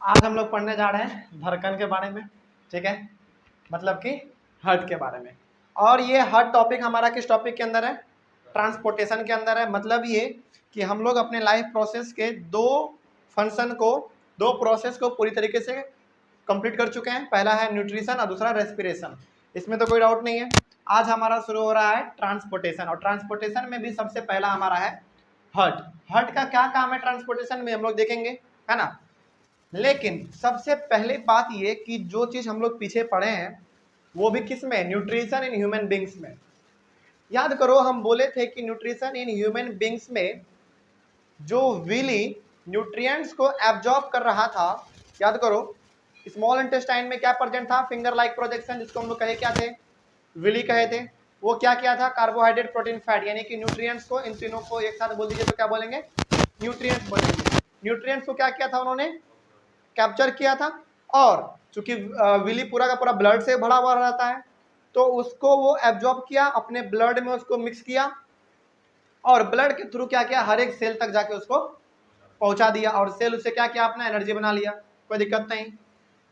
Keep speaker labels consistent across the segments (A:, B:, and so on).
A: आज हम लोग पढ़ने जा रहे हैं धड़कन के बारे में। ठीक है, मतलब कि हार्ट के बारे में। और ये हार्ट टॉपिक हमारा किस टॉपिक के अंदर है? ट्रांसपोर्टेशन के अंदर है। मतलब ये कि हम लोग अपने लाइफ प्रोसेस के दो फंक्शन को, दो प्रोसेस को पूरी तरीके से कंप्लीट कर चुके हैं। पहला है न्यूट्रिशन और दूसरा रेस्पिरेशन। इसमें तो कोई डाउट नहीं है। आज हमारा शुरू हो रहा है ट्रांसपोर्टेशन, और ट्रांसपोर्टेशन में भी सबसे पहला हमारा है हार्ट। हार्ट का क्या काम है ट्रांसपोर्टेशन में हम लोग देखेंगे, है ना। लेकिन सबसे पहले बात ये कि जो चीज हम लोग पीछे पढ़े हैं वो भी किस में? न्यूट्रिशन इन ह्यूमन बींग्स में। याद करो, हम बोले थे कि न्यूट्रिशन इन ह्यूमन बींग्स में जो विली न्यूट्रिएंट्स को एब्जॉर्ब कर रहा था, याद करो, स्मॉल इंटेस्टाइन में क्या प्रेजेंट था? फिंगर लाइक प्रोजेक्शन, जिसको हम लोग कहे क्या थे? विली कहे थे। वो क्या किया था? कार्बोहाइड्रेट, प्रोटीन, फैट, यानी कि न्यूट्रिएंट्स को, इन तीनों को एक साथ बोल दीजिए तो क्या बोलेंगे? न्यूट्रिएंट्स बोलेंगे। न्यूट्रिएंट्स को क्या किया था उन्होंने? कैप्चर किया था। और चूंकि विली पूरा का पूरा ब्लड से भरा हुआ रहता है तो उसको वो एब्जॉर्ब किया, अपने ब्लड में उसको मिक्स किया और ब्लड के थ्रू क्या किया? हर एक सेल तक जाके उसको पहुंचा दिया और सेल उससे क्या किया? अपना एनर्जी बना लिया। कोई दिक्कत नहीं।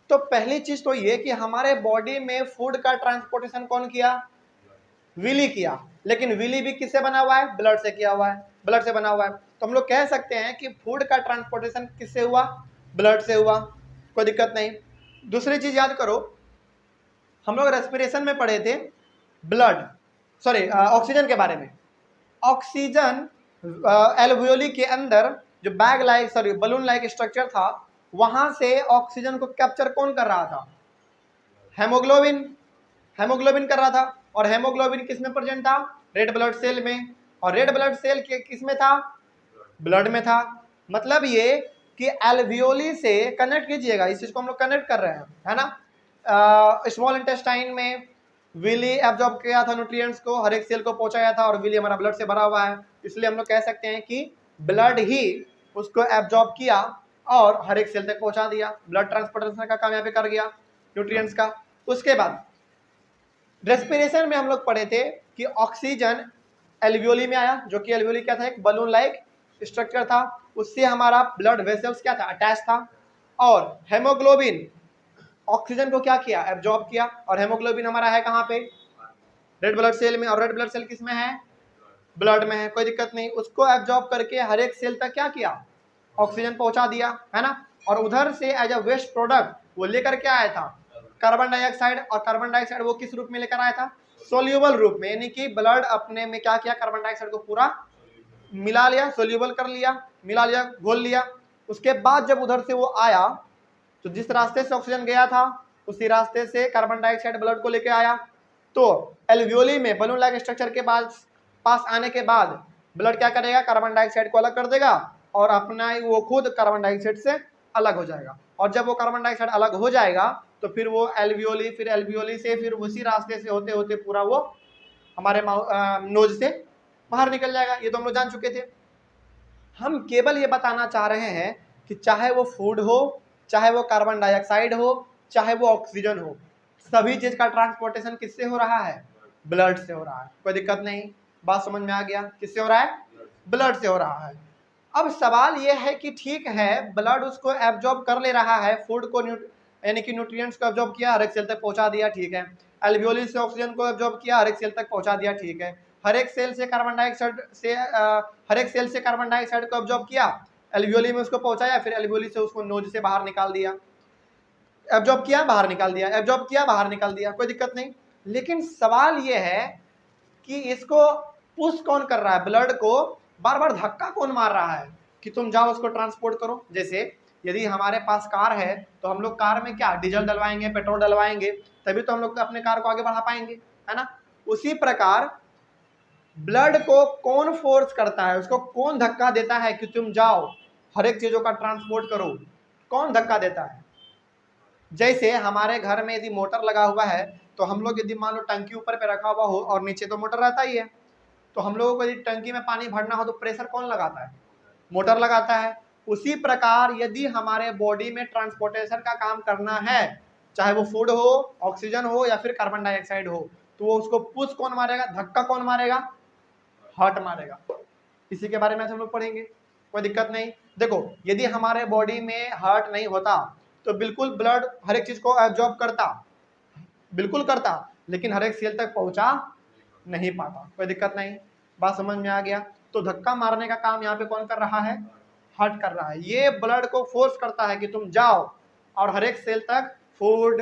A: तो पहली चीज तो ये कि हमारे बॉडी में फूड का ट्रांसपोर्टेशन कौन किया? विली किया। लेकिन विली भी किससे बना हुआ है? ब्लड से किया हुआ है, ब्लड से बना हुआ है। तो हम लोग कह सकते हैं कि फूड का ट्रांसपोर्टेशन किससे हुआ? ब्लड से हुआ। कोई दिक्कत नहीं। दूसरी चीज याद करो, हम लोग रेस्पिरेशन में पढ़े थे ऑक्सीजन के बारे में। ऑक्सीजन एल्वियोली के अंदर जो bag like balloon like structure था, वहां से ऑक्सीजन को कैप्चर कौन कर रहा था? हेमोग्लोबिन। हेमोग्लोबिन कर रहा था। और हेमोग्लोबिन किस में प्रेजेंट था? रेड ब्लड सेल में। और रेड ब्लड सेल के किस में था? ब्लड में था। मतलब ये कि एल्वियोली से कनेक्ट कीजिएगा, इस चीज को हम लोग कनेक्ट कर रहे हैं, है ना। स्मॉल इंटेस्टाइन में विली एब्जॉर्ब किया था न्यूट्रिएंट्स को, हर एक सेल को पहुंचाया था, और विली हमारा ब्लड से भरा हुआ है, इसलिए हम लोग कह सकते हैं कि ब्लड ही उसको एब्जॉर्ब किया और हर एक सेल तक पहुंचा दिया। ब्लड ट्रांसपोर्टेशन का काम यहाँ पे कर गया न्यूट्रिएंट्स का। उसके बाद रेस्पिरेशन में हम लोग पढ़े थे कि ऑक्सीजन एल्वियोली में आया, जो कि एल्वियोली क्या था? एक बलून लाइक स्ट्रक्चर था, उससे हमारा ब्लड वेसल्स क्या था? अटैच था। और हेमोग्लोबिन ऑक्सीजन को क्या किया? एब्जॉर्ब किया। और हेमोग्लोबिन हमारा है कहाँ पे? रेड ब्लड सेल में। और रेड ब्लड सेल किस में है? ब्लड में है। कोई दिक्कत नहीं। उसको एब्जॉर्ब करके हर एक सेल तक क्या किया? ऑक्सीजन पहुंचा दिया, है ना। और उधर से एज अ वेस्ट प्रोडक्ट वो लेकर के आया था कार्बन डाइऑक्साइड। और कार्बन डाइऑक्साइड वो किस रूप में लेकर आया था? सोल्यूबल रूप में, यानी कि ब्लड अपने में क्या किया? कार्बन डाइऑक्साइड को पूरा मिला लिया, सोल्यूबल कर लिया, मिला लिया, घोल लिया। उसके बाद जब उधर से वो आया तो जिस रास्ते से ऑक्सीजन गया था उसी रास्ते से कार्बन डाइऑक्साइड ब्लड को लेके आया। तो एल्वियोली में बलून लाइक स्ट्रक्चर के पास आने के बाद ब्लड क्या करेगा? कार्बन डाइऑक्साइड को अलग कर देगा और अपना वो खुद कार्बन डाइऑक्साइड से अलग हो जाएगा। और जब वो कार्बन डाइऑक्साइड अलग हो जाएगा तो फिर वो एल्वियोली से फिर उसी रास्ते से होते होते पूरा वो हमारे नोज से बाहर निकल जाएगा। ये तो हम लोग जान चुके थे। हम केवल ये बताना चाह रहे हैं कि चाहे वो फूड हो, चाहे वो कार्बन डाइऑक्साइड हो, चाहे वो ऑक्सीजन हो, सभी चीज का ट्रांसपोर्टेशन किससे हो रहा है? ब्लड से हो रहा है। कोई दिक्कत नहीं। बात समझ में आ गया? किससे हो रहा है? ब्लड से हो रहा है। अब सवाल यह है कि ठीक है, ब्लड उसको एब्जॉर्ब कर ले रहा है, फूड को यानी कि न्यूट्रिएंट्स को एब्जॉर्ब किया, हर एक सेल तक पहुंचा दिया, ठीक है। एल्वियोली से ऑक्सीजन को एब्जॉर्ब किया, हर एक सेल तक पहुंचा दिया, ठीक है। हर एक सेल से कार्बन डाइऑक्साइड को एब्जॉर्ब किया, एल्वियोली में उसको पहुंचाया, फिर एल्वियोली से उसको नोज से बाहर निकाल दिया। एब्जॉर्ब किया, बाहर निकाल दिया, एब्जॉर्ब किया, बाहर निकाल दिया, कोई दिक्कत नहीं। लेकिन सवाल यह है कि इसको पुश कौन कर रहा है? ब्लड को बार बार धक्का कौन मार रहा है कि तुम जाओ उसको ट्रांसपोर्ट करो? जैसे यदि हमारे पास कार है तो हम लोग कार में क्या डीजल डलवाएंगे, पेट्रोल डलवाएंगे, तभी तो हम लोग अपने कार को आगे बढ़ा पाएंगे, है ना। उसी प्रकार ब्लड को कौन फोर्स करता है, उसको कौन धक्का देता है कि तुम जाओ हर एक चीजों का ट्रांसपोर्ट करो? कौन धक्का देता है? जैसे हमारे घर में यदि मोटर लगा हुआ है तो हम लोग यदि मान लो टंकी ऊपर पे रखा हुआ हो और नीचे तो मोटर रहता ही है, तो हम लोगों को यदि टंकी में पानी भरना हो तो प्रेशर कौन लगाता है? मोटर लगाता है। उसी प्रकार यदि हमारे बॉडी में ट्रांसपोर्टेशन का काम करना है, चाहे वो फूड हो, ऑक्सीजन हो या फिर कार्बन डाइऑक्साइड हो, तो वो उसको पुश कौन मारेगा? धक्का कौन मारेगा? हार्ट मारेगा। इसी के बारे में हम लोग पढ़ेंगे। कोई दिक्कत नहीं। देखो, यदि हमारे बॉडी में हार्ट नहीं होता तो बिल्कुल ब्लड हर एक चीज को एब्जॉर्ब करता, बिल्कुल करता, लेकिन हर एक सेल तक पहुंचा नहीं पाता। कोई दिक्कत नहीं, बात समझ में आ गया। तो धक्का मारने का काम यहाँ पे कौन कर रहा है? हार्ट कर रहा है। ये ब्लड को फोर्स करता है कि तुम जाओ और हर एक सेल तक फूड,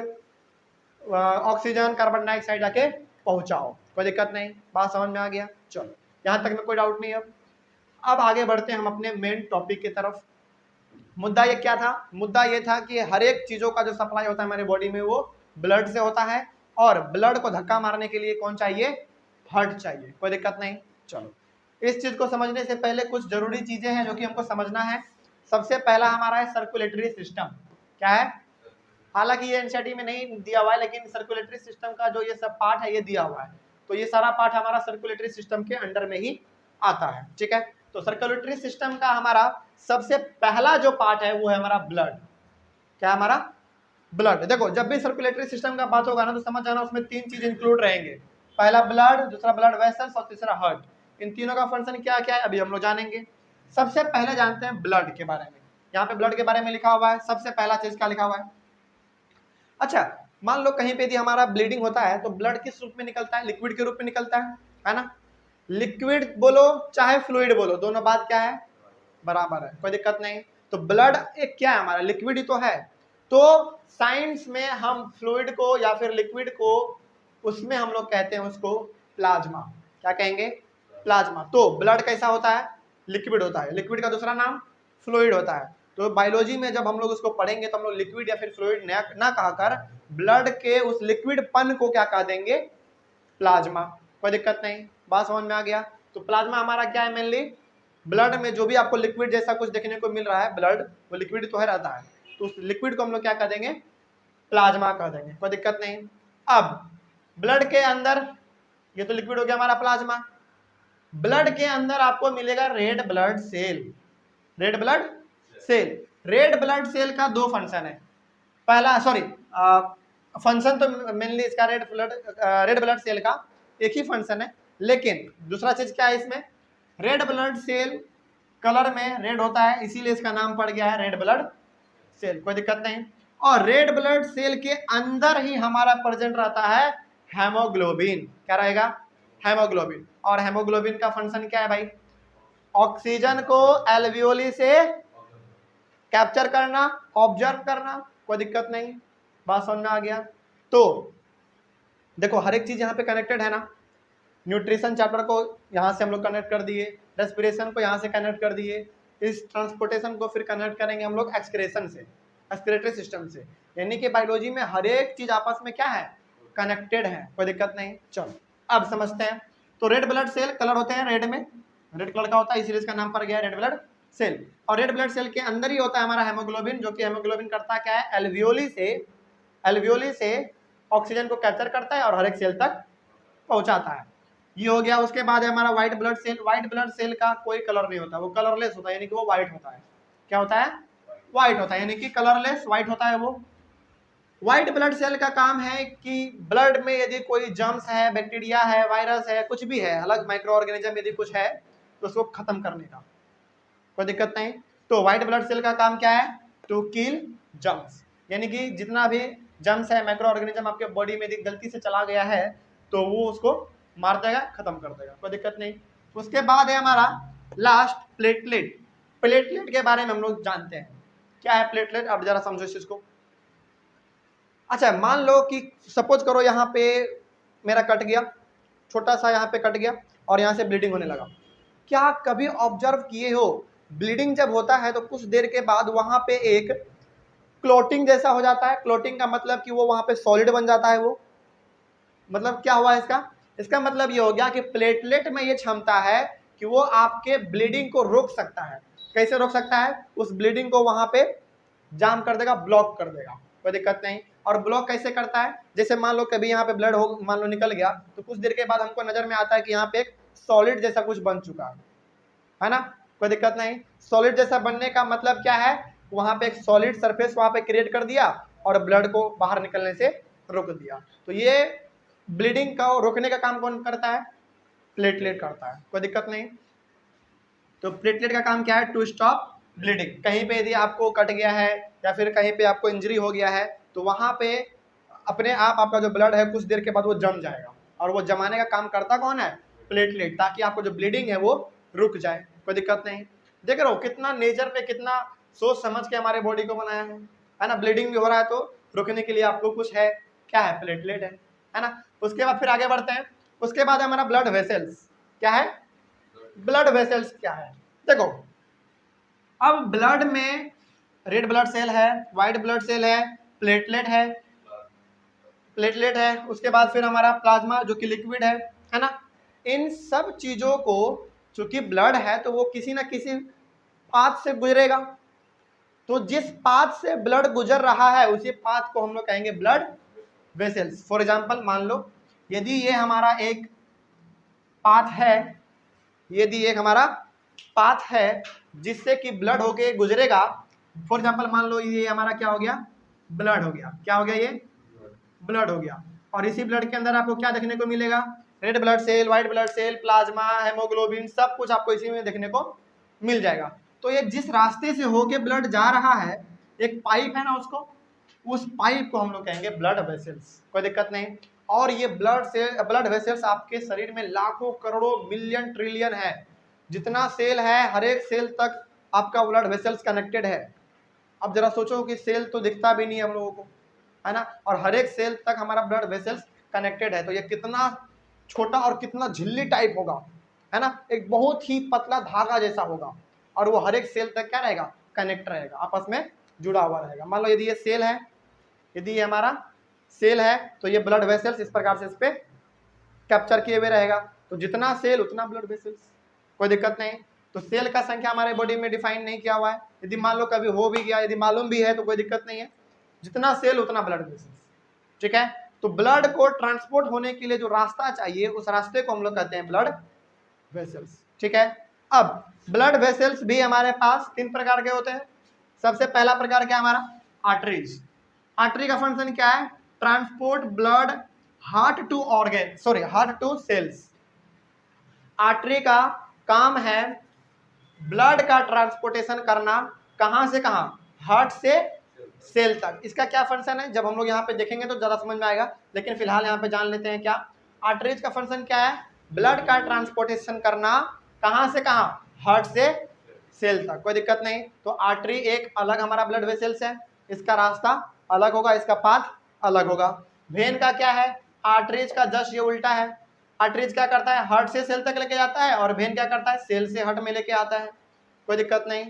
A: ऑक्सीजन, कार्बन डाइऑक्साइड आके पहुंचाओ। कोई दिक्कत नहीं, बात समझ में आ गया। चलो यहाँ तक में कोई डाउट नहीं। अब आगे बढ़ते हैं हम अपने मेन टॉपिक की तरफ। मुद्दा ये क्या था? मुद्दा ये था कि हर एक चीजों का जो सप्लाई होता है हमारे बॉडी में वो ब्लड से होता है, और ब्लड को धक्का मारने के लिए कौन चाहिए? हार्ट चाहिए। कोई दिक्कत नहीं। चलो इस चीज को समझने से पहले कुछ जरूरी चीजें हैं जो कि हमको समझना है। सबसे पहला हमारा है सर्कुलेटरी सिस्टम। क्या है? हालांकि ये एनसीईआरटी में नहीं दिया हुआ है, लेकिन सर्कुलेटरी सिस्टम का जो ये सब पार्ट है ये दिया हुआ है। तो ये सारा पार्ट हमारा सर्कुलेटरी सिस्टम के अंडर में ही आता है। ठीक है, तो सर्कुलेटरी सिस्टम का हमारा सबसे पहला जो पार्ट है वो है हमारा ब्लड। क्या है हमारा? ब्लड। देखो जब भी सर्कुलेटरी सिस्टम का बात होगा ना तो समझ जाना उसमें तीन चीज इंक्लूड रहेंगे। पहला ब्लड, दूसरा ब्लड वेसल्स और तीसरा हार्ट। इन तीनों का फंक्शन क्या क्या है अभी हम लोग जानेंगे। सबसे पहले जानते हैं ब्लड के बारे में। यहाँ पे ब्लड के बारे में लिखा हुआ है, सबसे पहला चीज क्या लिखा हुआ है? अच्छा, मान लो कहीं पे यदि हमारा ब्लीडिंग होता है तो ब्लड किस रूप में निकलता है? लिक्विड के रूप में निकलता है ना? लिक्विड बोलो चाहे फ्लूइड बोलो, दोनों बात क्या है? बराबर है। कोई दिक्कत नहीं। तो ब्लड एक क्या है? हमारा लिक्विड ही तो है। तो साइंस में हम फ्लूइड को या फिर लिक्विड को, उसमें हम लोग कहते हैं उसको प्लाज्मा। क्या कहेंगे? प्लाज्मा। तो ब्लड कैसा होता है? लिक्विड होता है। लिक्विड का दूसरा नाम फ्लूइड होता है। तो बायोलॉजी में जब हम लोग उसको पढ़ेंगे तो हम लोग लिक्विड या फिर फ्लूइड ना कहकर ब्लड के उस लिक्विड पन को क्या कह देंगे? प्लाज्मा। कोई दिक्कत नहीं, बात समझ में आ गया। तो प्लाज्मा हमारा क्या है? मेनली ब्लड में जो भी आपको लिक्विड जैसा कुछ देखने को मिल रहा है, ब्लड वो लिक्विड तो है रहता है, तो उस लिक्विड को हम लोग क्या कह देंगे? प्लाज्मा कह देंगे। कोई दिक्कत नहीं। अब ब्लड के अंदर, ये तो लिक्विड हो गया हमारा प्लाज्मा। ब्लड के अंदर आपको मिलेगा red blood cell. Red blood cell. Red blood cell का दो फंक्शन है। पहला फंक्शन तो मेनली इसका रेड ब्लड सेल का एक ही फंक्शन है, लेकिन दूसरा चीज क्या है इसमें? रेड ब्लड सेल कलर में रेड होता है, इसीलिए इसका नाम पड़ गया है रेड ब्लड सेल। कोई दिक्कत नहीं। और रेड ब्लड सेल के अंदर ही हमारा प्रेजेंट रहता है हेमोग्लोबिन। क्या रहेगा? हेमोग्लोबिन। और हेमोग्लोबिन का फंक्शन क्या है भाई? ऑक्सीजन को एल्वियोली से कैप्चर करना, ऑब्जर्व करना। कोई दिक्कत नहीं, बात समझ में आ गया। तो देखो हर एक चीज यहाँ पे कनेक्टेड है ना। न्यूट्रिशन चैप्टर को यहाँ से हम लोग कनेक्ट कर दिए, रेस्पिरेशन को यहाँ से कनेक्ट कर दिए, इस ट्रांसपोर्टेशन को फिर कनेक्ट करेंगे हम लोग एक्सक्रेशन से, एक्सक्रेटरी सिस्टम से। यानी कि बायोलॉजी में हर एक चीज आपस में क्या है? कनेक्टेड है। कोई दिक्कत नहीं। चलो अब समझते हैं। तो रेड ब्लड सेल कलर होते हैं रेड में, रेड कलर का होता है, इसीलिए इसका नाम पड़ गया रेड ब्लड सेल। और रेड ब्लड सेल के अंदर ही होता है हमारा हेमोग्लोबिन, जो कि हेमोग्लोबिन करता क्या है? एल्वियोली से ऑक्सीजन को कैप्चर करता है और हर एक सेल तक पहुंचाता है। ये हो गया। उसके बाद है हमारा white blood cell. White blood cell का कोई कलर नहीं होता, वो कलरलेस होता है, यानी कि वो व्हाइट होता है। क्या होता है? व्हाइट होता है, यानी कि कलरलेस व्हाइट होता है वो। व्हाइट ब्लड सेल का काम है कि ब्लड में यदि कोई जर्म्स है, बैक्टीरिया है, वायरस है, कुछ भी है, अलग माइक्रो ऑर्गेनिज्म यदि कुछ है तो उसको खत्म करने का। कोई दिक्कत नहीं। तो व्हाइट ब्लड सेल का काम क्या है? टू किल जर्म्स, यानी कि जितना भी जर्म्स है, माइक्रो ऑर्गेनिज्म आपके बॉडी में यदि गलती से चला गया है तो वो उसको मार देगा, खत्म कर देगा। कोई दिक्कत नहीं। उसके बाद है हमारा लास्ट प्लेटलेट। प्लेटलेट के बारे में हम लोग जानते हैं। क्या है प्लेटलेट? अब जरा समझो इस चीज को। अच्छा मान लो कि सपोज करो यहाँ पे मेरा कट गया, छोटा सा यहाँ पे कट गया और यहाँ से ब्लीडिंग होने लगा। क्या कभी ऑब्जर्व किए हो, ब्लीडिंग जब होता है तो कुछ देर के बाद वहां पे एक क्लोटिंग जैसा हो जाता है। क्लोटिंग का मतलब कि वो वहां पे सॉलिड बन जाता है। वो मतलब क्या हुआ इसका? इसका मतलब ये हो गया कि प्लेटलेट में ये क्षमता है कि वो आपके ब्लीडिंग को रोक सकता है। कैसे रोक सकता है? उस ब्लीडिंग को वहां पे जाम कर देगा, ब्लॉक कर देगा। कोई दिक्कत नहीं। और ब्लॉक कैसे करता है? जैसे मान लो कभी यहाँ पे ब्लड हो, मान लो निकल गया, तो कुछ देर के बाद हमको नजर में आता है कि यहाँ पे एक सॉलिड जैसा कुछ बन चुका है ना। कोई दिक्कत नहीं। सॉलिड जैसा बनने का मतलब क्या है? वहां पे एक सॉलिड सरफेस वहां पे क्रिएट कर दिया और ब्लड को बाहर निकलने से रोक दिया। तो ये ब्लीडिंग का रोकने का काम कौन करता है? प्लेटलेट करता है। कोई दिक्कत नहीं। तो प्लेटलेट का काम क्या है? To stop bleeding. कहीं पे यदि आपको कट गया है या फिर कहीं पे आपको इंजरी हो गया है तो वहां पे अपने आप आपका जो ब्लड है कुछ देर के बाद वो जम जाएगा, और वो जमाने का काम करता कौन है? प्लेटलेट, ताकि आपको जो ब्लीडिंग है वो रुक जाए, कोई दिक्कत नहीं। देख रहे हो कितना नेचर पे कितना सोच समझ के हमारे बॉडी को बनाया है ना। ब्लीडिंग भी हो रहा है तो रुकने के लिए आपको कुछ है, क्या है? प्लेटलेट है ना। उसके बाद फिर आगे बढ़ते हैं। उसके बाद हमारा ब्लड वेसल्स। क्या है? ब्लड वेसल्स क्या है? देखो अब ब्लड में रेड ब्लड सेल है, व्हाइट ब्लड सेल है, प्लेटलेट है, प्लेटलेट है, उसके बाद फिर हमारा प्लाज्मा जो कि लिक्विड है ना। इन सब चीजों को, चूंकि ब्लड है तो वो किसी ना किसी पाथ से गुजरेगा, तो जिस पाथ से ब्लड गुजर रहा है उसी पाथ को हम लोग कहेंगे ब्लड वेसल्स। फॉर एग्जांपल मान लो यदि ये हमारा एक पाथ है, यदि एक हमारा पाथ है जिससे कि ब्लड होके गुजरेगा, फॉर एग्जांपल मान लो ये हमारा क्या हो गया? ब्लड हो गया। क्या हो गया? ये ब्लड हो गया। और इसी ब्लड के अंदर आपको क्या देखने को मिलेगा? Red blood cell, white blood cell, plasma, haemoglobin, सब कुछ आपको इसी में देखने को मिल जाएगा। तो ये जिस रास्ते से होके ब्लड जा रहा है, एक पाइप है ना, उसको, उस पाइप को हम लोग कहेंगे ब्लड वेसल्स। कोई दिक्कत नहीं। और ये ब्लड वेसल्स आपके शरीर में लाखों करोड़ों मिलियन ट्रिलियन है, जितना सेल है हर एक सेल तक आपका ब्लड वेसल्स कनेक्टेड है। अब जरा सोचो कि सेल तो दिखता भी नहीं हम लोगों को, है ना, और हर एक सेल तक हमारा ब्लड वेसल्स कनेक्टेड है, तो ये कितना छोटा और कितना झिल्ली टाइप होगा, है ना, एक बहुत ही पतला धागा जैसा होगा, और वो हर एक सेल तक क्या रहेगा? कनेक्ट रहेगा, आपस में जुड़ा हुआ रहेगा। मान लो यदि ये सेल है, यदि ये हमारा सेल है तो ये ब्लड वेसल्स इस प्रकार से इस पे कैप्चर किए हुए रहेगा, तो जितना सेल उतना ब्लड वेसल्स, कोई दिक्कत नहीं। तो सेल का संख्या हमारे बॉडी में डिफाइन नहीं किया हुआ है, यदि मान लो कभी हो भी गया, यदि मालूम भी है तो कोई दिक्कत नहीं है, जितना सेल उतना ब्लड वेसल्स, ठीक है। तो ब्लड को ट्रांसपोर्ट होने के लिए जो रास्ता चाहिए उस रास्ते को हम लोग कहते हैं ब्लड वेसल्स, ठीक है। अब ब्लड वेसल्स भी हमारे पास 3 प्रकार के होते हैं। सबसे पहला प्रकार क्या है हमारा? आर्टरीज। आर्टरी का फंक्शन क्या है? Transport blood heart to organ, sorry heart to cells. Artery का काम है ब्लड का ट्रांसपोर्टेशन करना, कहां से कहां? हार्ट से सेल तक। इसका क्या फंक्शन है जब हम लोग यहाँ पे देखेंगे तो ज्यादा समझ में आएगा, लेकिन फिलहाल यहाँ पे जान लेते हैं क्या आर्टरीज का फंक्शन क्या है। ब्लड का ट्रांसपोर्टेशन करना कहां से कहां? हार्ट से सेल तक, कोई दिक्कत नहीं। तो आर्टरी एक अलग हमारा ब्लड वेसल्स है, इसका रास्ता अलग होगा, इसका पाथ अलग होगा। वेन का क्या है? आर्टरीज का जस्ट ये उल्टा है। आर्टरीज क्या करता है? हार्ट से सेल तक लेके जाता है, और वेन क्या करता है? सेल से हार्ट में लेके आता है, कोई दिक्कत नहीं,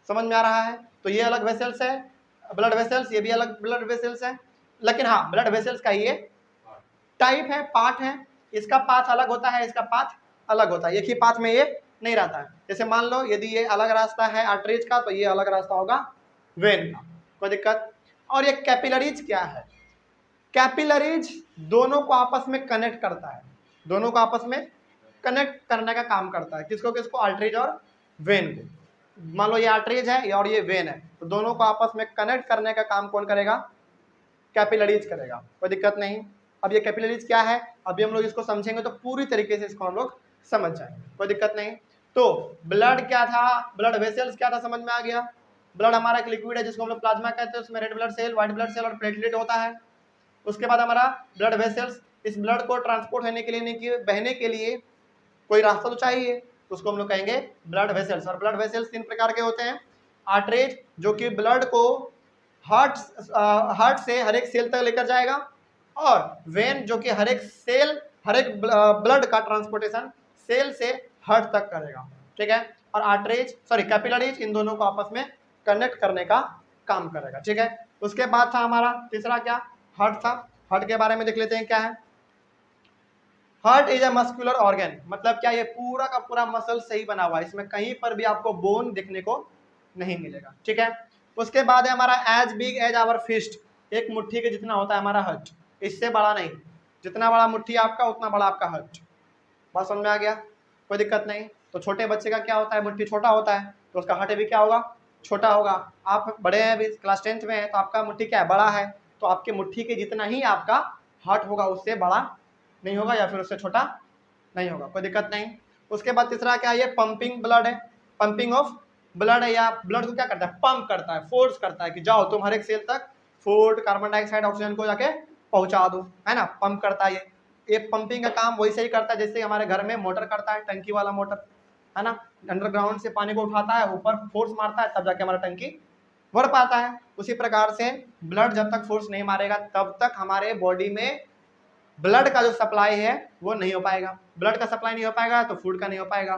A: समझ में आ रहा है। तो ये अलग वेसल्स है ब्लड वेसल्स, ये भी अलग ब्लड वेसल्स है, लेकिन हाँ ब्लड वेसल्स का ये टाइप है, पार्ट है, इसका पाथ अलग होता है, इसका पाथ अलग होता है, एक ही पाथ में ये नहीं रहता है। जैसे मान लो यदि ये अलग रास्ता है आर्टरीज का तो ये अलग रास्ता होगा वेन का, कोई दिक्कत। और ये कैपिलरीज क्या है? कैपिलरीज दोनों को आपस में कनेक्ट करता है, दोनों को आपस में कनेक्ट करने का काम करता है, किसको किसको? आर्टरीज और वेन को। मान लो ये आर्टरीज है और ये वेन है, तो दोनों को आपस में कनेक्ट करने का काम कौन करेगा? कैपिलरीज करेगा, कोई दिक्कत नहीं। अब ये कैपिलरीज क्या है, अभी हम लोग इसको समझेंगे तो पूरी तरीके से इसको हम लोग समझ जाएंगे, कोई दिक्कत नहीं। तो ब्लड क्या था? ब्लड वेसल्स क्या था? समझ में आ गया। ब्लड हमारा एक लिक्विड है जिसको हम लोग प्लाज्मा कहते हैं, उसमें red blood cell, white blood cell और प्लेटलेट होता है। उसके बाद हमारा ब्लड वेसल्स, इस ब्लड को ट्रांसपोर्ट होने के लिए, बहने के लिए कोई रास्ता तो चाहिए, तो उसको हम लोग कहेंगे ब्लड वेसल्स। और ब्लड वेसल्स 3 प्रकार के होते हैं। आर्टरीज जो कि ब्लड को हार्ट से हर एक सेल तक लेकर जाएगा, और वेन जो कि हर एक सेल, हर एक ब्लड का ट्रांसपोर्टेशन सेल से हार्ट तक करेगा, ठीक है। और आर्टरीज सॉरी कैपिलरीज इन दोनों को आपस में कनेक्ट करने का काम करेगा, ठीक है। उसके बाद था हमारा तीसरा क्या? हार्ट था। हार्ट के बारे में देख लेते हैं क्या है। Heart is a muscular organ, मतलब क्या? ये पूरा का पूरा मसल से ही बना हुआ है, इसमें कहीं पर भी आपको बोन देखने को नहीं मिलेगा, ठीक है। उसके बाद है हमारा as big as our fist, एक मुट्ठी के जितना होता है हमारा हार्ट, इससे बड़ा नहीं, जितना बड़ा मुट्ठी आपका उतना बड़ा आपका हार्ट। बात समझ में आ गया? कोई दिक्कत नहीं। तो छोटे बच्चे का क्या होता है? मुट्ठी छोटा होता है तो उसका हार्ट भी क्या होगा? छोटा होगा। आप बड़े हैं, अभी क्लास 10th में है, तो आपका मुट्ठी क्या है? बड़ा है, तो आपके मुट्ठी के जितना ही आपका हार्ट होगा, उससे बड़ा नहीं होगा या फिर उससे छोटा नहीं होगा, कोई दिक्कत नहीं। उसके बाद तीसरा क्या है? ये पंपिंग ब्लड है, पंपिंग ऑफ ब्लड है या ब्लड को क्या करता है, पंप करता है, फोर्स करता है कि जाओ तुम हर एक सेल तक फूड कार्बन डाइऑक्साइड ऑक्सीजन को जाके पहुंचा दो, है ना, पंप करता है। ये पंपिंग का काम वैसे ही करता है जैसे हमारे घर में मोटर करता है, टंकी वाला मोटर, है ना, अंडरग्राउंड से पानी को उठाता है, ऊपर फोर्स मारता है, तब जाके हमारा टंकी भर पाता है। उसी प्रकार से ब्लड जब तक फोर्स नहीं मारेगा तब तक हमारे बॉडी में ब्लड का जो सप्लाई है वो नहीं हो पाएगा। ब्लड का सप्लाई नहीं हो पाएगा तो फूड का नहीं हो पाएगा,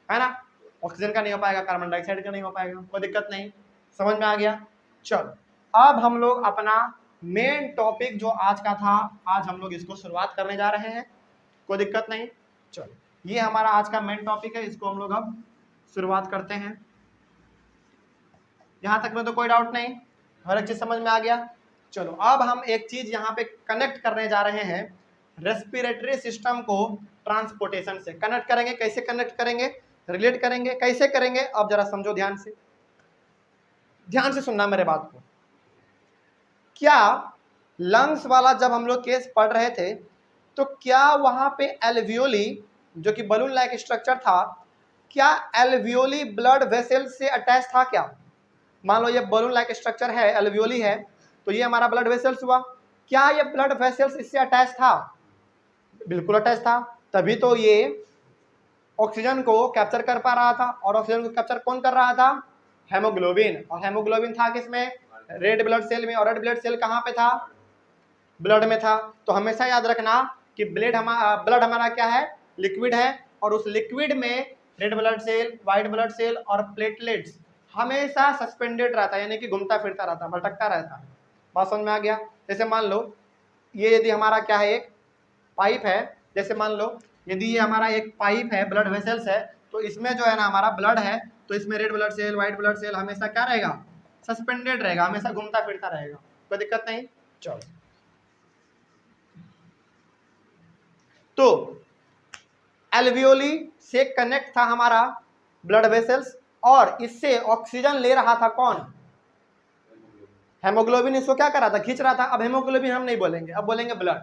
A: है ना, ऑक्सीजन का नहीं हो पाएगा, कार्बन डाइऑक्साइड का नहीं हो पाएगा। कोई दिक्कत नहीं, समझ में आ गया। चलो अब हम लोग अपना मेन टॉपिक जो आज का था, आज हम लोग इसको शुरुआत करने जा रहे हैं। कोई दिक्कत नहीं, चलो ये हमारा आज का मेन टॉपिक है, इसको हम लोग अब शुरुआत करते हैं। यहाँ तक में तो कोई डाउट नहीं, हर एक चीज समझ में आ गया। चलो अब हम एक चीज यहाँ पे कनेक्ट करने जा रहे हैं, रेस्पिरेटरी सिस्टम को ट्रांसपोर्टेशन से कनेक्ट करेंगे। कैसे कनेक्ट करेंगे, रिलेट करेंगे, कैसे करेंगे, अब जरा समझो, ध्यान से सुनना मेरे बात को। क्या लंग्स वाला जब हम लोग केस पढ़ रहे थे तो क्या वहां पे एल्वियोली जो कि बलून लाइक स्ट्रक्चर था, क्या एल्वियोली ब्लड वेसल से अटैच था क्या? मान लो ये बलून लाइक स्ट्रक्चर है, एल्वियोली है, तो ये हमारा ब्लड वेसल्स हुआ। क्या ये ब्लड वेसल्स इससे अटैच था? बिल्कुल अटैच था, तभी तो ये ऑक्सीजन को कैप्चर कर पा रहा था। और ऑक्सीजन को कैप्चर कौन कर रहा था? हेमोग्लोबिन। और हेमोग्लोबिन था किसमें? रेड ब्लड सेल में। और रेड ब्लड सेल कहाँ पे था? ब्लड में था। तो हमेशा याद रखना कि ब्लड हमारा क्या है? लिक्विड है। और उस लिक्विड में red blood cell, white blood cell और प्लेटलेट्स हमेशा सस्पेंडेड रहता है, यानी कि घूमता फिरता रहता है, भटकता रहता है। बात समझ में आ गया। जैसे मान लो ये यदि हमारा क्या है, एक पाइप है, जैसे मान लो यदि ये हमारा एक पाइप है, ब्लड वेसल्स है, तो इसमें जो है ना हमारा ब्लड है, तो इसमें red blood cell, white blood cell हमेशा क्या रहेगा? सस्पेंडेड रहेगा, हमेशा घूमता फिरता रहेगा। कोई दिक्कत नहीं। चलो तो एल्वियोली से कनेक्ट था हमारा ब्लड वेसल्स, और इससे ऑक्सीजन ले रहा था कौन? हेमोग्लोबिन इसको क्या कर रहा था? खींच रहा था। अब हेमोग्लोबिन हम नहीं बोलेंगे, अब बोलेंगे ब्लड,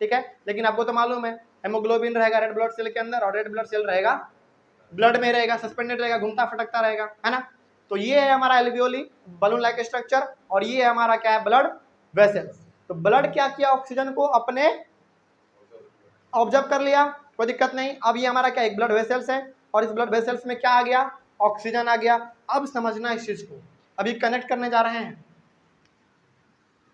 A: ठीक है। लेकिन आपको तो मालूम है हेमोग्लोबिन रहेगा रेड ब्लड सेल के अंदर, और रेड ब्लड सेल रहेगा ब्लड में रहेगा, सस्पेंडेड रहेगा, घूमता फटकता रहेगा, है ना। तो ये है हमारा एल्वियोली बलून लाइक स्ट्रक्चर, और ये है हमारा क्या है? Blood vessels. तो ब्लड क्या किया? ऑक्सीजन को अपने ऑब्जर्व कर लिया, कोई दिक्कत नहीं। अब ये हमारा क्या? एक ब्लड वेसल्स है, और इस ब्लड वेसल्स में क्या आ गया? ऑक्सीजन आ गया। अब समझना इस चीज को, अभी कनेक्ट करने जा रहे हैं।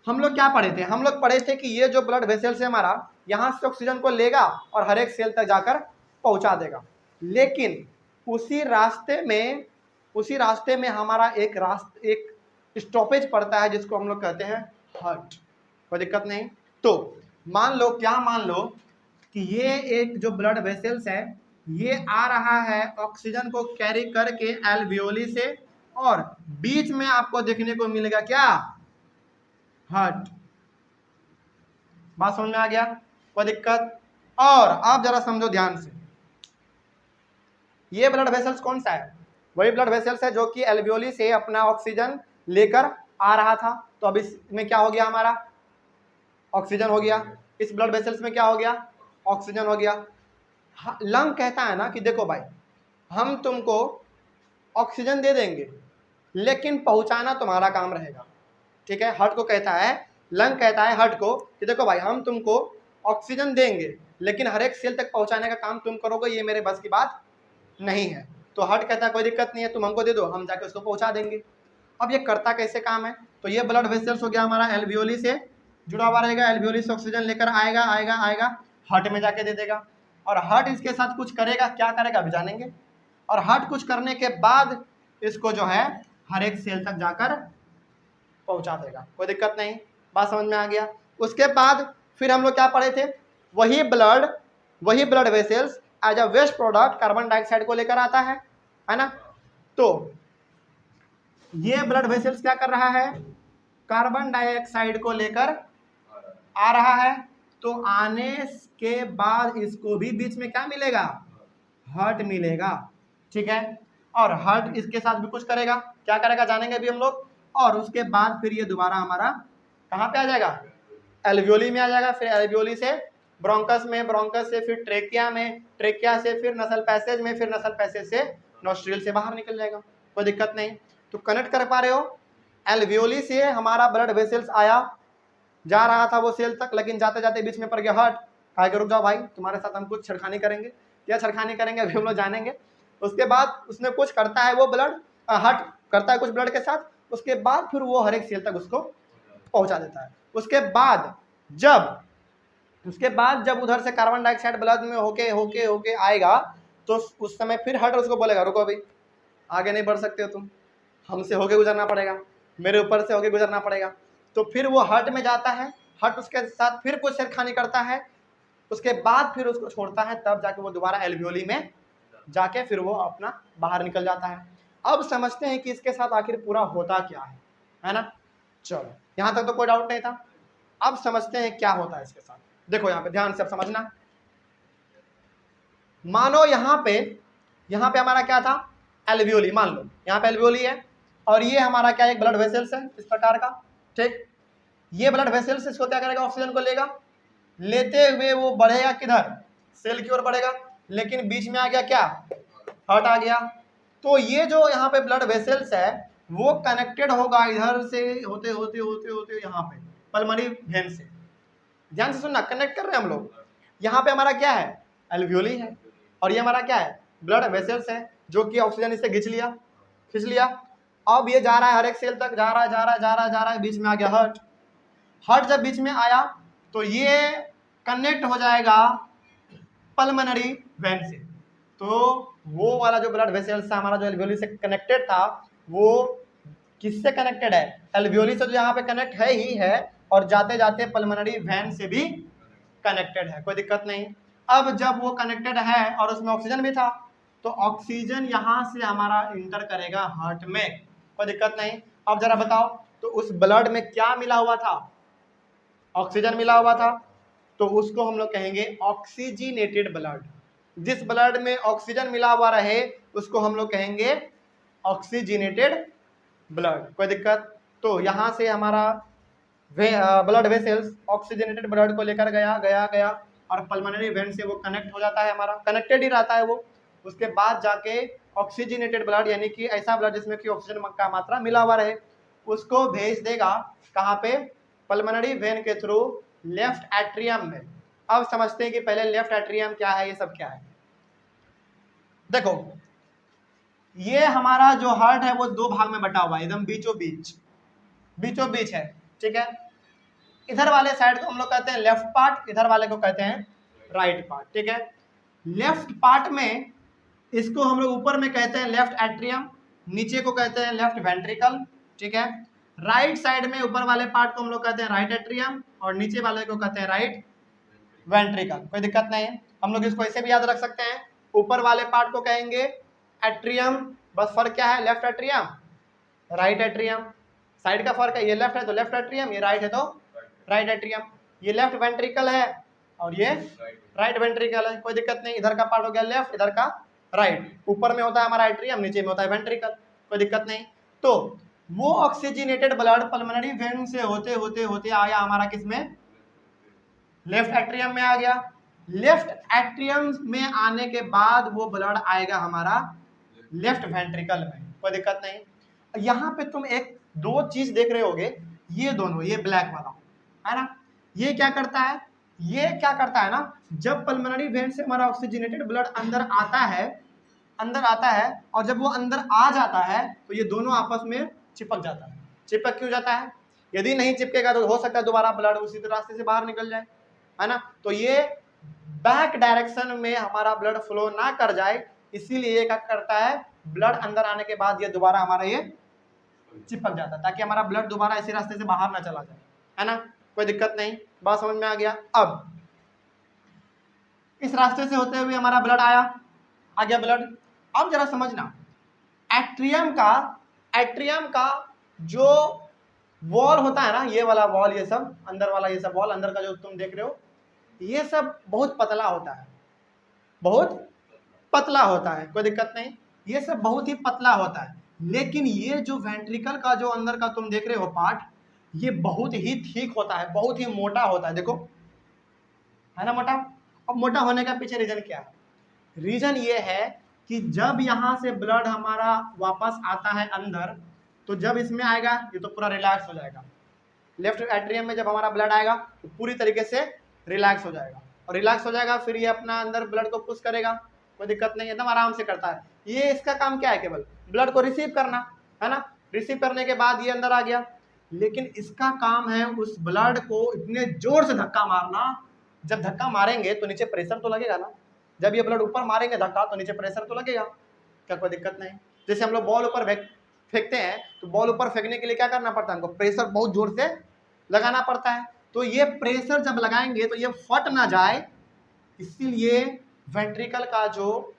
A: हम लोग क्या पढ़े थे? हम लोग पढ़े थे कि ये जो ब्लड वेसल्स है हमारा, यहाँ से ऑक्सीजन को लेगा और हर एक सेल तक जाकर पहुंचा देगा। लेकिन उसी रास्ते में हमारा एक स्टॉपेज पड़ता है, जिसको हम लोग कहते हैं हार्ट। कोई दिक्कत नहीं। तो मान लो कि ये एक जो ब्लड वेसल्स है, ये आ रहा है ऑक्सीजन को कैरी करके एल्वियोली से, और बीच में आपको देखने को मिलेगा क्या? हार्ट। बात समझ में आ गया? कोई दिक्कत? और आप जरा समझो ध्यान से, ये ब्लड वेसल्स कौन सा है? वही ब्लड वेसल्स है जो कि एल्वियोली से अपना ऑक्सीजन लेकर आ रहा था। तो अब इसमें क्या हो गया? हमारा ऑक्सीजन हो गया। इस ब्लड वेसल्स में क्या हो गया? ऑक्सीजन हो गया। लंग कहता है ना कि देखो भाई, हम तुमको ऑक्सीजन दे देंगे, लेकिन पहुंचाना तुम्हारा काम रहेगा, ठीक है। हार्ट को कहता है, लंग कहता है हार्ट को कि देखो भाई, हम तुमको ऑक्सीजन देंगे, लेकिन हर एक सेल तक पहुंचाने का काम तुम करोगे, ये मेरे बस की बात नहीं है। तो हार्ट कहता है कोई दिक्कत नहीं है, तुम हमको दे दो, हम जाके उसको पहुंचा देंगे। अब ये करता कैसे काम है? तो ये ब्लड वेसल्स हो गया हमारा, एल्वियोली से जुड़ा हुआ रहेगा, एल्वियोली से ऑक्सीजन लेकर आएगा हार्ट में जाके दे देगा। और हार्ट इसके साथ कुछ करेगा, क्या करेगा अभी जानेंगे। और हार्ट कुछ करने के बाद इसको जो है हर एक सेल तक जाकर पहुंचा देगा। कोई दिक्कत नहीं, बात समझ में आ गया। उसके बाद फिर हम लोग क्या पढ़े थे? वही blood vessels as a waste product carbon dioxide को लेकर आता है ना। तो ये ब्लड वेसल्स क्या कर रहा है? कार्बन डाइऑक्साइड को लेकर आ रहा है। तो आने के बाद इसको भी बीच में क्या मिलेगा? हार्ट मिलेगा, ठीक है। और हार्ट इसके साथ भी कुछ करेगा, क्या करेगा जानेंगे अभी हम लोग। और उसके बाद फिर ये दोबारा हमारा कहाँ पे आ जाएगा? एल्वियोली में आ जाएगा। फिर एल्वियोली से ब्रोंकस में, ब्रोंकस से फिर ट्रेकिया में, ट्रेकिया से फिर नसल पैसेज में, फिर नसल पैसेज से नोस्ट्रिल से बाहर निकल जाएगा। कोई दिक्कत नहीं। तो कनेक्ट कर पा रहे हो, एल्वियोली से हमारा ब्लड वेसल्स आया, जा रहा था वो सेल तक, लेकिन जाते जाते बीच में पड़ गया हर्ट। कहा कि रुक जाओ भाई, तुम्हारे साथ हम कुछ छेड़खानी करेंगे। क्या छेड़खानी करेंगे अभी हम लोग जानेंगे। उसके बाद उसने कुछ करता है, वो ब्लड हर्ट करता है कुछ ब्लड के साथ, उसके बाद फिर वो हर एक सेल तक उसको पहुंचा देता है। उसके बाद जब उधर से कार्बन डाइऑक्साइड ब्लड में होके होके होके आएगा, तो उस समय फिर हर्ट उसको बोलेगा रुको अभी, आगे नहीं बढ़ सकते हो तुम, हमसे होके गुजरना पड़ेगा, मेरे ऊपर से होके गुजरना पड़ेगा। तो फिर वो हर्ट में जाता है, हर्ट उसके साथ फिर कुछ छेड़खानी करता है, उसके बाद फिर उसको छोड़ता है, तब जाके वो दोबारा एल्वियोली में जाके फिर वो अपना बाहर निकल जाता है। अब समझते हैं कि इसके साथ आखिर पूरा होता क्या है ना। चलो यहां तक तो कोई डाउट नहीं था। अब समझते हैं क्या होता है इसके साथ। देखो यहाँ पे ध्यान से अब समझना। मानो यहाँ पे हमारा क्या था, एल्वियोली। मान लो यहाँ पे एल्वियोली है, और ये हमारा क्या एक ब्लड वेसल्स है इस प्रकार का, ठीक। ये ब्लड वेसल्स इसको क्या करेगा, ऑक्सीजन को लेगा, लेते हुए वो बढ़ेगा किधर, सेल की ओर बढ़ेगा, लेकिन बीच में आ गया क्या, हर्ट आ गया। तो ये जो यहाँ पे ब्लड वेसल्स है वो कनेक्टेड होगा इधर से होते होते होते होते यहाँ पे पल्मोनरी वेन से। ध्यान से सुनना, कनेक्ट कर रहे हैं हम लोग। यहाँ पे हमारा क्या है, एल्वियोली है, और ये हमारा क्या है, ब्लड वेसल्स है, जो कि ऑक्सीजन इसे खींच लिया। अब ये जा रहा है हर एक सेल तक, जा रहा है, बीच में आ गया हर्ट जब बीच में आया तो ये कनेक्ट हो जाएगा पल्मोनरी वेन से। तो वो वाला जो ब्लड वेसल्स था हमारा, जो एल्वियोली से कनेक्टेड था, वो किससे कनेक्टेड है, एल्वियोली से, जो यहाँ पे कनेक्ट है ही है, और जाते जाते पल्मोनरी वेन से भी कनेक्टेड है, कोई दिक्कत नहीं। अब जब वो कनेक्टेड है और उसमें ऑक्सीजन भी था, तो ऑक्सीजन यहाँ से हमारा इंटर करेगा हार्ट में, कोई दिक्कत नहीं। अब जरा बताओ, तो उस ब्लड में क्या मिला हुआ था, ऑक्सीजन मिला हुआ था, तो उसको हम लोग कहेंगे ऑक्सीजनेटेड ब्लड। जिस ब्लड में ऑक्सीजन मिला हुआ रहे उसको हम लोग कहेंगे ऑक्सीजनेटेड ब्लड, कोई दिक्कत। तो यहाँ से हमारा ब्लड वेसल्स ऑक्सीजनेटेड ब्लड को लेकर गया और पल्मोनरी वेन से वो कनेक्ट हो जाता है, हमारा कनेक्टेड ही रहता है वो। उसके बाद जाके ऑक्सीजनेटेड ब्लड, यानी कि ऐसा ब्लड जिसमें कि ऑक्सीजन का मात्रा मिला हुआ रहे, उसको भेज देगा कहाँ पे, पल्मोनरी वेन के थ्रू लेफ्ट एट्रियम में। अब समझते हैं कि पहले लेफ्ट एट्रियम क्या है, ये सब क्या है। देखो ये हमारा जो हार्ट है वो दो भाग में बटा हुआ है, एकदम बीचों बीच है, ठीक है। इधर वाले साइड को हम लोग कहते हैं लेफ्ट पार्ट, इधर वाले को कहते हैं राइट पार्ट, ठीक है। लेफ्ट पार्ट में इसको हम लोग ऊपर में कहते हैं लेफ्ट एट्रियम, नीचे को कहते हैं लेफ्ट वेंट्रिकल, ठीक है। राइट साइड में ऊपर वाले पार्ट को हम लोग कहते हैं राइट एट्रियम, और नीचे वाले को कहते हैं राइट वेंट्रिकल, कोई दिक्कत नहीं है। हम लोग इसको ऐसे भी याद रख सकते हैं, ऊपर वाले पार्ट को कहेंगे एट्रियम, बस फर्क क्या है, left atrium right atrium, side का फर्क है, ये लेफ्ट है तो लेफ्ट एट्रियम, ये राइट है तो राइट एट्रियम। ये लेफ्ट वेंट्रिकल है और ये राइट वेंट्रिकल है, कोई दिक्कत नहीं। इधर का पार्ट हो गया लेफ्ट, इधर का राइट, ऊपर में होता है हमारा एट्रियम, नीचे में होता है वेंट्रिकल, कोई दिक्कत नहीं। तो वो ऑक्सीजनेटेड ब्लड पल्मोनरी वेन से होते होते होते आया हमारा किसमें, लेफ्ट एट्रियम में आ गया। लेफ्ट एट्रियम में आने के बाद वो ब्लड आएगा हमारा लेफ्ट वेंट्रिकल में, कोई दिक्कत नहीं। यहाँ पे तुम एक दो चीज देख रहे होगे, ये दोनों, ये ब्लैक वाला है ना, ये क्या करता है ना, जब पल्मोनरी वेन से हमारा ऑक्सीजनेटेड ब्लड अंदर आता है और जब वो अंदर आ जाता है तो ये दोनों आपस में चिपक जाता है। चिपक क्यों जाता है, यदि नहीं चिपकेगा तो हो सकता है दोबारा ब्लड उसी रास्ते से बाहर निकल जाए, है ना। तो ये बैक डायरेक्शन में हमारा ब्लड फ्लो ना कर जाए, इसीलिए ये क्या करता है, ब्लड अंदर आने के बाद ये दोबारा हमारा ये चिपक जाता है, ताकि हमारा ब्लड दोबारा इसी रास्ते से बाहर ना चला जाए, है ना, कोई दिक्कत नहीं। बात समझ में आ गया। अब इस रास्ते से होते हुए हमारा ब्लड आ गया ब्लड। अब जरा समझना, एट्रियम का जो वॉल होता है ना, ये वाला वॉल, ये सब अंदर वाला, ये सब वॉल अंदर का जो तुम देख रहे हो, ये सब बहुत पतला होता है, बहुत पतला होता है, कोई दिक्कत नहीं, ये सब बहुत ही पतला होता है। लेकिन ये जो वेंट्रिकल का जो अंदर का तुम देख रहे हो पार्ट, ये बहुत ही थिक होता है, बहुत ही मोटा होता है, देखो है ना मोटा। अब मोटा होने का पीछे रीजन क्या है, रीजन ये है कि जब यहाँ से ब्लड हमारा वापस आता है अंदर, तो जब इसमें आएगा ये तो पूरा रिलैक्स हो जाएगा। लेफ्ट एट्रियम में जब हमारा ब्लड आएगा तो पूरी तरीके से रिलैक्स हो जाएगा, और रिलैक्स हो जाएगा फिर ये अपना अंदर ब्लड को पुश करेगा, कोई दिक्कत नहीं, एकदम आराम से करता है। ये इसका काम क्या है, केवल ब्लड को रिसीव करना है ना। रिसीव करने के बाद ये अंदर आ गया, लेकिन इसका काम है उस ब्लड को इतने जोर से धक्का मारना, जब धक्का मारेंगे तो नीचे प्रेशर तो लगेगा ना, जब ये ब्लड ऊपर मारेंगे धक्का तो नीचे प्रेशर तो लगेगा, क्या कोई दिक्कत नहीं। जैसे हम लोग बॉल ऊपर फेंकते हैं तो बॉल ऊपर फेंकने के लिए क्या करना पड़ता है, हमको प्रेशर बहुत जोर से लगाना पड़ता है। तो ये प्रेशर जब लगाएंगे तो ये फट ना जाए, इसीलिए वेंट्रिकल का जो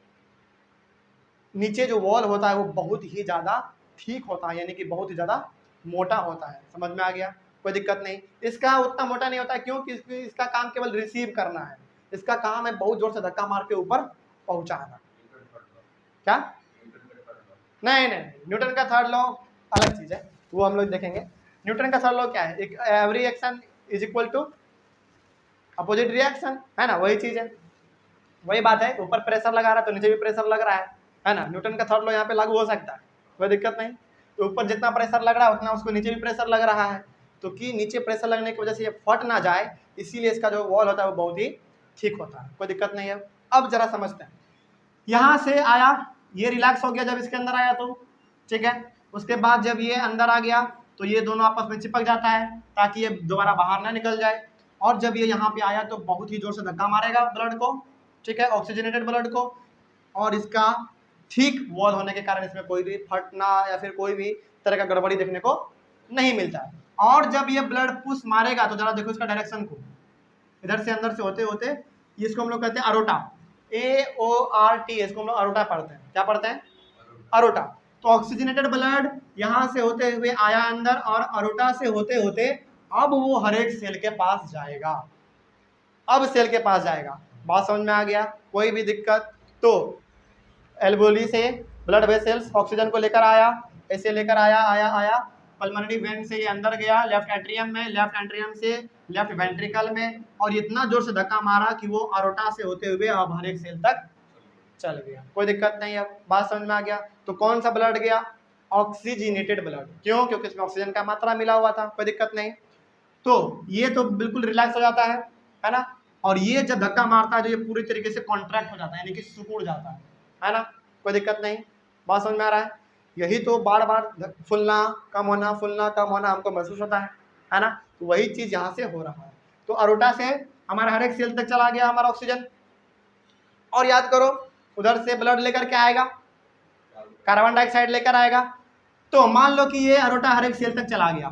A: नीचे जो वॉल होता है वो बहुत ही ज्यादा ठीक होता है, यानी कि बहुत ही ज्यादा मोटा होता है। समझ में आ गया, कोई दिक्कत नहीं। इसका उतना मोटा नहीं होता है, क्योंकि इसका काम केवल रिसीव करना है, इसका काम है बहुत जोर से धक्का मार के ऊपर पहुंचाना। क्या? नहीं नहीं, न्यूटन का थर्ड लॉ अलग चीज है, वो हम लोग देखेंगे। न्यूटन का थर्ड लॉ क्या है, एक every action is equal to opposite reaction, है ना, वही चीज है, वही बात है। ऊपर प्रेशर लगा रहा है तो नीचे भी प्रेशर लग रहा है ना। न्यूटन का थर्ड लॉ यहाँ पे लागू हो सकता है, कोई दिक्कत नहीं। तो ऊपर जितना प्रेशर लग रहा है उतना उसको नीचे भी प्रेशर लग रहा है, तो कि नीचे प्रेशर लगने की वजह से ये फट ना जाए, इसीलिए इसका जो वॉल होता है वो बहुत ही ठीक होता है, कोई दिक्कत नहीं है। अब जरा समझते हैं, यहाँ से आया, ये रिलैक्स हो गया जब इसके अंदर आया तो, ठीक है। उसके बाद जब ये अंदर आ गया तो ये दोनों आपस में चिपक जाता है ताकि ये दोबारा बाहर ना निकल जाए, और जब ये यहाँ पे आया तो बहुत ही जोर से धक्का मारेगा ब्लड को, ठीक है, ऑक्सीजनेटेड ब्लड को, और इसका ठीक वॉल होने के कारण इसमें कोई भी फटना या फिर कोई भी तरह का गड़बड़ी देखने को नहीं मिलता है। और जब ये ब्लड पुश मारेगा तो जरा देखो इसका डायरेक्शन को, इधर से अंदर से होते होते इसको हम लोग कहते हैं अरोटा, AORT, इसको हम लोग अरोटा पढ़ते हैं। क्या पढ़ते हैं? अरोटा। तो ऑक्सीजनेटेड ब्लड यहाँ से होते हुए आया अंदर, और अरोटा से होते होते अब वो हर एक सेल के पास जाएगा, अब सेल के पास जाएगा। बात समझ में आ गया, कोई भी दिक्कत? तो एल्वोली से ब्लड वेसल्स ऑक्सीजन को लेकर आया, ऐसे लेकर आया आया आया, पल्मोनरी वेन से ये अंदर गया लेफ्ट एट्रियम में, लेफ्ट एट्रियम से लेफ्ट वेंट्रिकल में, और इतना जोर से धक्का मारा कि वो अरोटा से होते हुए अब हर एक सेल तक चल गया, कोई दिक्कत नहीं। अब बात समझ में आ गया। तो कौन सा ब्लड गया? Oxygenated blood. क्यों? क्योंकि इसमें ऑक्सीजन का मात्रा मिला हुआ था, कोई दिक्कत नहीं। तो ये तो बिल्कुल रिलैक्स हो जाता है ना, और ये जब धक्का मारता है तो ये पूरी तरीके से कॉन्ट्रैक्ट हो जाता है, यानी कि सिकुड़ जाता है ना, कोई दिक्कत नहीं। बात समझ में आ रहा है? यही तो बार बार फूलना कम होना हमको महसूस होता है ना, तो वही चीज यहाँ से हो रहा है। तो अरोटा से हमारे हर एक सेल तक चला गया हमारा ऑक्सीजन, और याद करो उधर से ब्लड लेकर के आएगा, कार्बन डाइऑक्साइड लेकर आएगा। तो मान लो कि ये अरोटा हर एक सेल तक चला गया।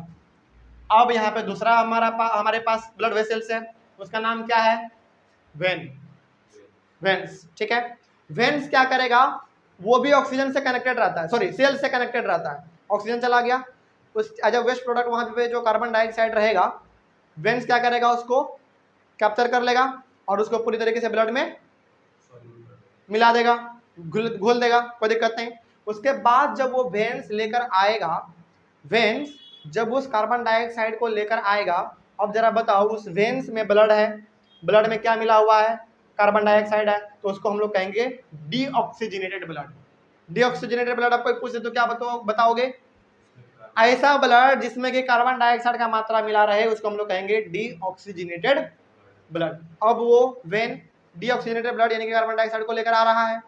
A: अब यहाँ पे दूसरा हमारे पास ब्लड वेसल्स है, उसका नाम क्या है? वेन्स, ठीक है। वेन्स क्या करेगा? वो भी ऑक्सीजन से कनेक्टेड रहता है, सॉरी सेल से कनेक्टेड रहता है। ऑक्सीजन चला गया, उस एज अ वेस्ट प्रोडक्ट वहाँ पे जो कार्बन डाइऑक्साइड रहेगा, वेन्स क्या करेगा? उसको कैप्चर कर लेगा और उसको पूरी तरीके से ब्लड में मिला देगा, घोल देगा, कोई दिक्कत नहीं। उसके बाद जब वो वेन्स लेकर आएगा, वेन्स जब उस कार्बन डाइऑक्साइड को लेकर आएगा, अब जरा बताओ उस वेन्स में ब्लड है, ब्लड में क्या मिला हुआ है? कार्बन डाइऑक्साइड है, तो उसको हम लोग कहेंगे डीऑक्सीजनेटेड ब्लड। डीऑक्सीजनेटेड ब्लड आपको पूछे तो क्या बताओगे? ऐसा ब्लड जिसमें कि कार्बन डाइऑक्साइड का मात्रा मिला रहे उसको हम लोग कहेंगे डीऑक्सीजनेटेड ब्लड। अब वो वेन डीऑक्सीजनेटेड ब्लड यानी कि कार्बन डाइऑक्साइड को लेकर आ रहा है,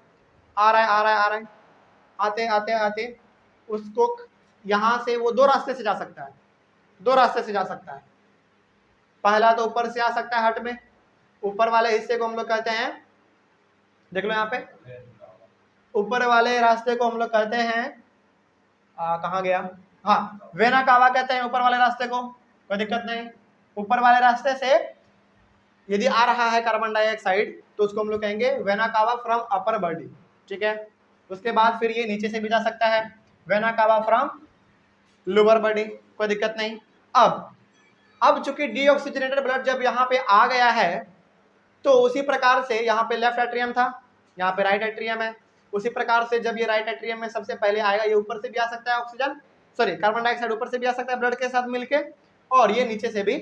A: आते आते आते उसको यहाँ से वो दो रास्ते से जा सकता है, पहला तो ऊपर से आ सकता है हट में, ऊपर वाले हिस्से को हम लोग कहते हैं, देख लो यहाँ पे, ऊपर वाले रास्ते को हम लोग कहते हैं कहाँ गया? हाँ, वेना कावा कहते हैं ऊपर वाले रास्ते को, कोई दिक्कत नहीं। ऊपर वाले रास्ते से यदि आ रहा है कार्बन डाइऑक्साइड तो उसको हम लोग कहेंगे vena cava from upper body, ठीक है। उसके बाद फिर ये नीचे से भी जा सकता है, vena cava from lower body, कोई दिक्कत नहीं। अब चूंकि डीऑक्सीजनेटेड ब्लड जब यहाँ पे आ गया है तो उसी प्रकार से यहाँ पे लेफ्ट एट्रियम था, यहाँ पे राइट एट्रियम है, उसी प्रकार से जब ये राइट एट्रियम में सबसे पहले आएगा, ये ऊपर से भी आ सकता है ऑक्सीजन, सॉरी कार्बन डाइऑक्साइड ऊपर से भी आ सकता है ब्लड के साथ मिलके, और ये नीचे से भी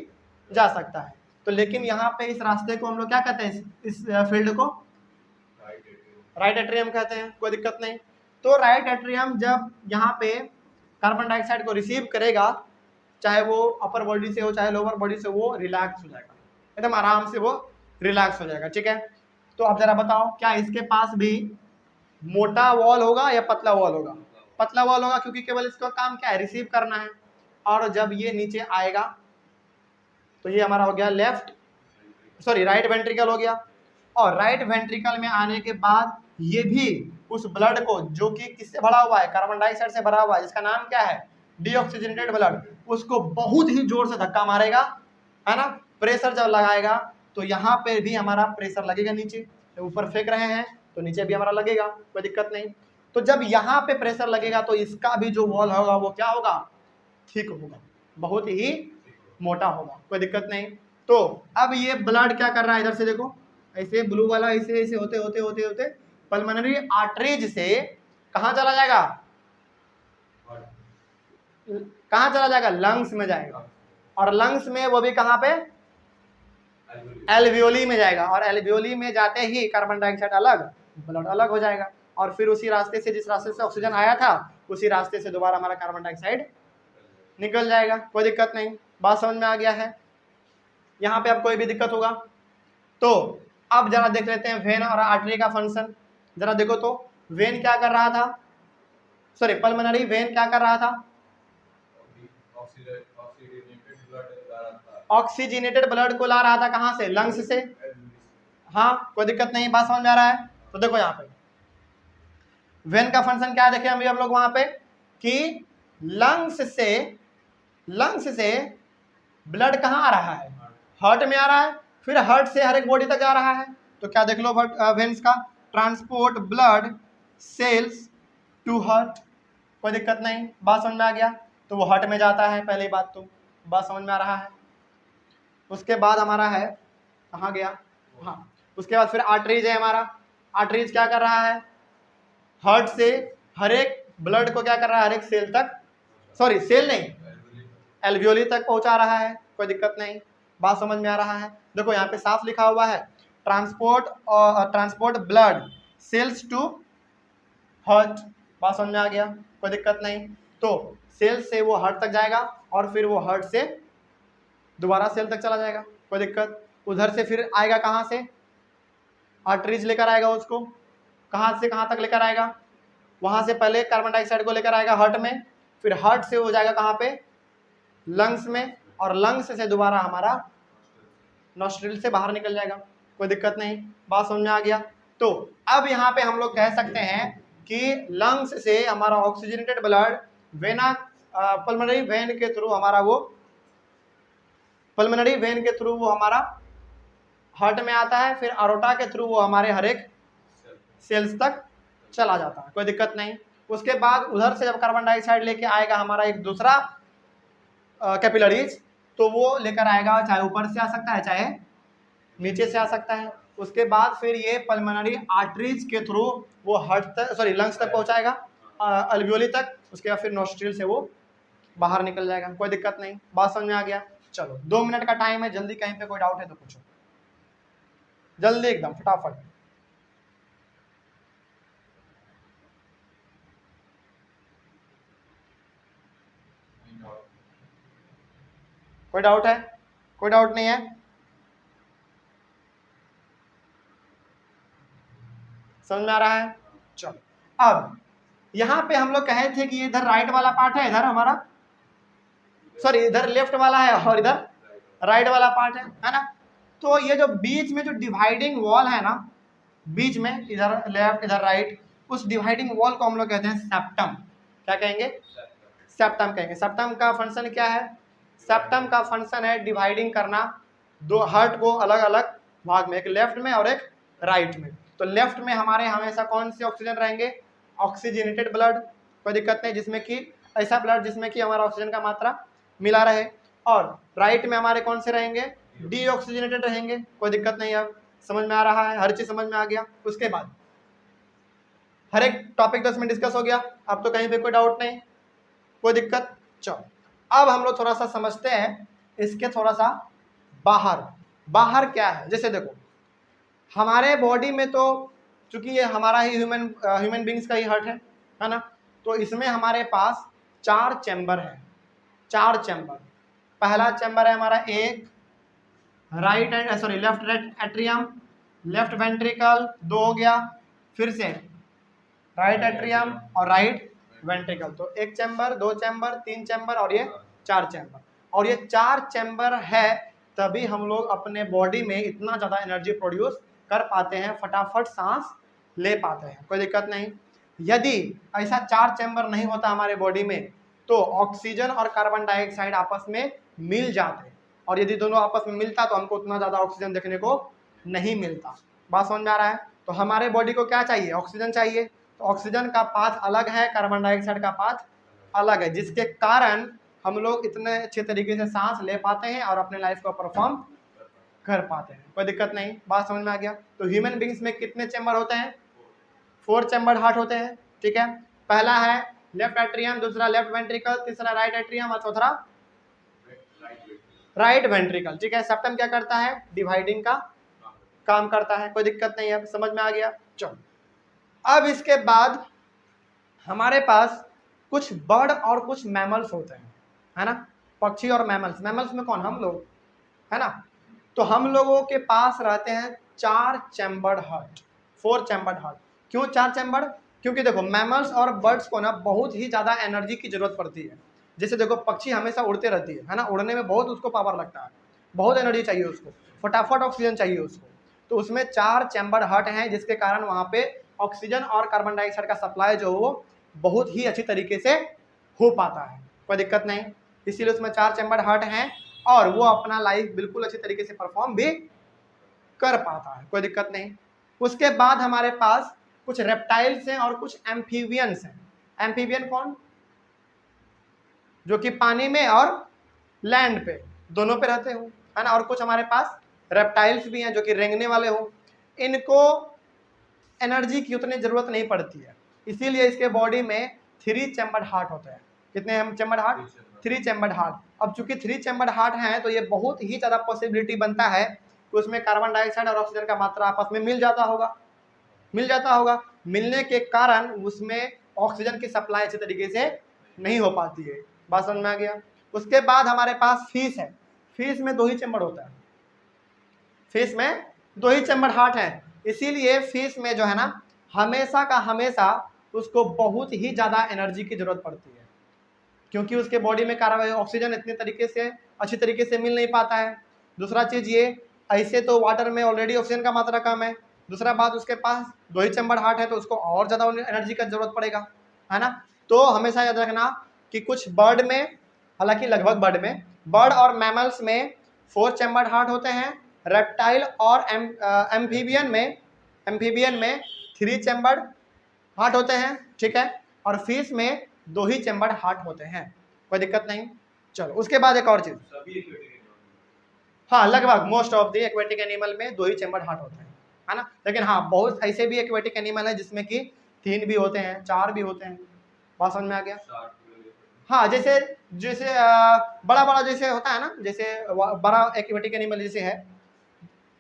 A: जा सकता है। तो लेकिन यहाँ पे इस रास्ते को हम लोग क्या कहते हैं, इस फील्ड को राइट एट्रियम कहते हैं, कोई दिक्कत नहीं। तो राइट एट्रियम जब यहाँ पे कार्बन डाइऑक्साइड को रिसीव करेगा, चाहे वो अपर बॉडी से हो चाहे लोअर बॉडी से, वो रिलैक्स हो जाएगा, एकदम आराम से वो रिलैक्स हो जाएगा, ठीक है। तो अब जरा बताओ, क्या इसके पास भी मोटा वॉल होगा या पतला वॉल होगा? पतला वॉल होगा, क्योंकि केवल इसका काम क्या है, रिसीव करना है। और जब ये नीचे आएगा तो ये हमारा हो गया राइट वेंट्रिकल हो गया। और राइट वेंट्रिकल में आने के बाद ये भी उस ब्लड को, जो कि किससे भरा हुआ है, कार्बन डाइऑक्साइड से भरा हुआ है, जिसका नाम क्या है, डीऑक्सीजनेटेड ब्लड, उसको बहुत ही जोर से धक्का मारेगा, है ना। प्रेशर जब लगाएगा तो यहाँ पे भी हमारा प्रेशर लगेगा, नीचे ऊपर फेंक रहे हैं तो नीचे भी हमारा लगेगा, कोई दिक्कत नहीं। तो जब यहाँ पे प्रेशर लगेगा तो इसका भी जो वॉल होगा वो क्या होगा, ठीक होगा, बहुत ही मोटा होगा, कोई दिक्कत नहीं। तो अब ये ब्लड क्या कर रहा है, इधर से देखो, ऐसे ब्लू वाला ऐसे ऐसे होते होते होते होते पल्मोनरी आर्टरीज से कहाँ चला जाएगा, कहाँ चला जाएगा, लंग्स में जाएगा। और लंग्स में वो भी कहाँ पे, एल्वियोली में जाएगा। और एल्वियोली में जाते ही कार्बन डाइऑक्साइड अलग, ब्लड अलग हो जाएगा, और फिर उसी रास्ते से, जिस रास्ते से ऑक्सीजन आया था, उसी रास्ते से दोबारा हमारा कार्बन डाइऑक्साइड निकल जाएगा, कोई दिक्कत नहीं। बात समझ में आ गया है? यहाँ पे अब कोई भी दिक्कत होगा तो अब जरा देख लेते हैं वेन और आर्टरी का फंक्शन। जरा देखो तो वेन क्या कर रहा था, पल्मोनरी वेन क्या कर रहा था, ऑक्सीजनेटेड ब्लड को ला रहा था, कहाँ से, लंग्स से। हाँ, कोई दिक्कत नहीं, बात समझ में आ रहा है? तो देखो यहाँ पे वेन का फंक्शन क्या है, देखें अभी हम लोग वहां पे कि लंग्स से ब्लड कहाँ आ रहा है, हार्ट में आ रहा है, फिर हार्ट से हर एक बॉडी तक जा रहा है। तो क्या देख लो वेन्स का, transport blood cells to heart, कोई दिक्कत नहीं, बात समझ में आ गया। तो वो हार्ट में जाता है, पहली बात तो बात समझ में आ रहा है। उसके बाद हमारा है, कहाँ गया, हाँ, उसके बाद फिर आर्टरीज है हमारा। आर्टरीज क्या कर रहा है, हार्ट से हर एक ब्लड को क्या कर रहा है, हर एक सेल तक, सेल नहीं, एल्वियोली तक पहुंचा रहा है, कोई दिक्कत नहीं, बात समझ में आ रहा है। देखो यहाँ पे साफ लिखा हुआ है, transport blood cells to heart, बात समझ में आ गया, कोई दिक्कत नहीं। तो सेल से वो हार्ट तक जाएगा और फिर वो हार्ट से दोबारा सेल तक चला जाएगा, कोई दिक्कत। उधर से फिर आएगा कहाँ से, आर्टरीज लेकर आएगा उसको, कहाँ से कहाँ तक लेकर आएगा, वहाँ से पहले कार्बन डाइऑक्साइड को लेकर आएगा हार्ट में, फिर हार्ट से हो जाएगा कहाँ पे, लंग्स में, और लंग्स से दोबारा हमारा नॉस्ट्रिल से बाहर निकल जाएगा, कोई दिक्कत नहीं, बात समझ में आ गया। तो अब यहाँ पे हम लोग कह सकते हैं कि लंग्स से हमारा oxygenated blood vena pulmonary vein के थ्रू हमारा वो पल्मोनरी वेन के थ्रू वो हमारा हार्ट में आता है, फिर अरोटा के थ्रू वो हमारे हर एक सेल्स तक चला जाता है, कोई दिक्कत नहीं। उसके बाद उधर से जब कार्बन डाइऑक्साइड लेके आएगा हमारा एक दूसरा कैपिलरीज, तो वो लेकर आएगा, चाहे ऊपर से आ सकता है चाहे नीचे से आ सकता है। उसके बाद फिर ये पल्मोनरी आर्टरीज के थ्रू वो हार्ट तक, लंग्स तक पहुंचाएगा, अल्वियोली तक, उसके बाद फिर नोस्ट्रिल से वो बाहर निकल जाएगा, कोई दिक्कत नहीं, बात समझ में आ गया। चलो 2 मिनट का टाइम है, जल्दी कहीं पे कोई डाउट है तो पूछो, जल्दी एकदम फटाफट। कोई डाउट है, कोई डाउट नहीं है? समझ में आ रहा है? चलो अब यहाँ पे हम लोग कहे थे कि ये इधर राइट वाला पार्ट है, इधर हमारा इधर लेफ्ट वाला है और इधर राइट वाला पार्ट है ना। तो ये जो बीच में जो डिवाइडिंग वॉल है ना, बीच में इधर लेफ्ट इधर राइट, उस डिवाइडिंग वॉल को हम लोग कहते हैं सेप्टम। क्या कहेंगे? सेप्टम कहेंगे। सेप्टम का फंक्शन क्या है? सेप्टम का फंक्शन है डिवाइडिंग करना दो हार्ट को अलग अलग भाग में, एक लेफ्ट में और एक राइट में। तो लेफ्ट में हमारे हमेशा कौन से ऑक्सीजन रहेंगे? ऑक्सीजनेटेड ब्लड, कोई दिक्कत नहीं, जिसमें कि ऐसा ब्लड जिसमें कि हमारा ऑक्सीजन का मात्रा मिला रहे। और राइट में हमारे कौन से रहेंगे? डीऑक्सीजनेटेड रहेंगे, कोई दिक्कत नहीं। अब समझ में आ रहा है? हर चीज समझ में आ गया? उसके बाद हर एक टॉपिक 10 मिनट डिस्कस हो गया, अब तो कहीं पे कोई डाउट नहीं, कोई दिक्कत। चलो अब हम लोग थोड़ा सा समझते हैं इसके थोड़ा सा बाहर। बाहर क्या है? जैसे देखो हमारे बॉडी में तो चूंकि ये हमारा ही ह्यूमन बींग्स का ही हार्ट है ना, तो इसमें हमारे पास 4 चैम्बर है, 4 चैम्बर। पहला चैम्बर है हमारा एक लेफ्ट एट्रियम, लेफ्ट वेंट्रिकल, 2 हो गया, फिर से राइट एट्रियम और राइट वेंट्रिकल। तो 1 चैम्बर, 2 चैम्बर, 3 चैम्बर और ये 4 चैम्बर। और ये 4 चैम्बर है तभी हम लोग अपने बॉडी में इतना ज़्यादा एनर्जी प्रोड्यूस कर पाते हैं, फटाफट सांस ले पाते हैं, कोई दिक्कत नहीं। यदि ऐसा 4 चैम्बर नहीं होता हमारे बॉडी में तो ऑक्सीजन और कार्बन डाइऑक्साइड आपस में मिल जाते, और यदि दोनों आपस में मिलता तो हमको उतना ज़्यादा ऑक्सीजन देखने को नहीं मिलता। बात समझ में आ रहा है? तो हमारे बॉडी को क्या चाहिए? ऑक्सीजन चाहिए। तो ऑक्सीजन का पाथ अलग है, कार्बन डाइऑक्साइड का पाथ अलग है, जिसके कारण हम लोग इतने अच्छे तरीके से सांस ले पाते हैं और अपने लाइफ को परफॉर्म कर पाते हैं, कोई दिक्कत नहीं। बात समझ में आ गया? तो ह्यूमन बींग्स में कितने चैम्बर होते हैं? 4 चैम्बर हार्ट होते हैं, ठीक है। पहला है लेफ्ट एट्रियम, दूसरा लेफ्ट वेंट्रिकल, तीसरा राइट एट्रियम और चौथा राइट वेंट्रिकल, ठीक है। सेप्टम क्या करता है? डिवाइडिंग का काम करता है, कोई दिक्कत नहीं है, समझ में आ गया। चलो, अब इसके बाद हमारे पास कुछ बर्ड और कुछ मैमल्स होते हैं, है ना, पक्षी और मैमल्स। मैमल्स में कौन? हम लोग, है ना। तो हम लोगों के पास रहते हैं 4 चैम्बर्ड हार्ट, 4 चैम्बर्ड हार्ट। क्यों 4 चैम्बर्ड? क्योंकि देखो मैमल्स और बर्ड्स को ना बहुत ही ज़्यादा एनर्जी की जरूरत पड़ती है। जैसे देखो पक्षी हमेशा उड़ते रहती है ना, उड़ने में बहुत उसको पावर लगता है, बहुत एनर्जी चाहिए उसको, फटाफट ऑक्सीजन चाहिए उसको। तो उसमें 4 चैम्बर्ड हार्ट हैं, जिसके कारण वहाँ पे ऑक्सीजन और कार्बन डाइऑक्साइड का सप्लाई जो वो बहुत ही अच्छी तरीके से हो पाता है, कोई दिक्कत नहीं। इसीलिए उसमें 4 चैम्बर्ड हार्ट हैं और वो अपना लाइफ बिल्कुल अच्छी तरीके से परफॉर्म भी कर पाता है, कोई दिक्कत नहीं। उसके बाद हमारे पास कुछ रेप्टाइल्स हैं और कुछ एम्फीबियंस हैं। एम्फीबियन कौन? जो कि पानी में और लैंड पे दोनों पे रहते हो, है ना। और कुछ हमारे पास रेप्टाइल्स भी हैं जो कि रेंगने वाले हो। इनको एनर्जी की उतनी जरूरत नहीं पड़ती है, इसीलिए इसके बॉडी में 3 चैम्बर्ड हार्ट होते हैं। कितने हैं चैम्बर्ड हार्ट? 3 chambered heart. अब चूंकि 3 चैम्बर्ड हार्ट हैं तो ये बहुत ही ज़्यादा पॉसिबिलिटी बनता है कि उसमें कार्बन डाइऑक्साइड और ऑक्सीजन का मात्रा आपस में मिल जाता होगा। मिलने के कारण उसमें ऑक्सीजन की सप्लाई अच्छे तरीके से नहीं हो पाती है। बात समझ में आ गया? उसके बाद हमारे पास फिश है। फिश में 2 ही चैम्बर होता है, फिश में 2 ही चैम्बर हार्ट है। इसीलिए फिश में जो है ना हमेशा का हमेशा उसको बहुत ही ज़्यादा एनर्जी की जरूरत पड़ती है, क्योंकि उसके बॉडी में कार्बन ऑक्सीजन इतने तरीके से अच्छी तरीके से मिल नहीं पाता है। दूसरा चीज़ ये, ऐसे तो वाटर में ऑलरेडी ऑक्सीजन का मात्रा कम है। दूसरा बात, उसके पास 2 ही चैम्बर हार्ट है तो उसको और ज़्यादा एनर्जी का जरूरत पड़ेगा, है ना। तो हमेशा याद रखना कि कुछ बर्ड में, हालांकि लगभग बर्ड और मैमल्स में 4 चैम्बर हार्ट होते हैं। रेप्टाइल और एम्फीबियन में 3 चैम्बर्ड हार्ट होते हैं, ठीक है। और फिश में 2 ही चैम्बर्ड हार्ट होते हैं, कोई दिक्कत नहीं। चलो, उसके बाद एक और चीज, हाँ लगभग most of the aquatic animal में 2 ही चैम्बर्ड हार्ट होते हैं, है ना। लेकिन हाँ बहुत ऐसे भी एक्वेटिक एनिमल है जिसमें कि 3 भी होते हैं, 4 भी होते हैं। बात समझ में आ गया? हाँ, जैसे जैसे बड़ा जैसे होता है ना, जैसे बड़ा एक्वेटिक एनिमल जैसे है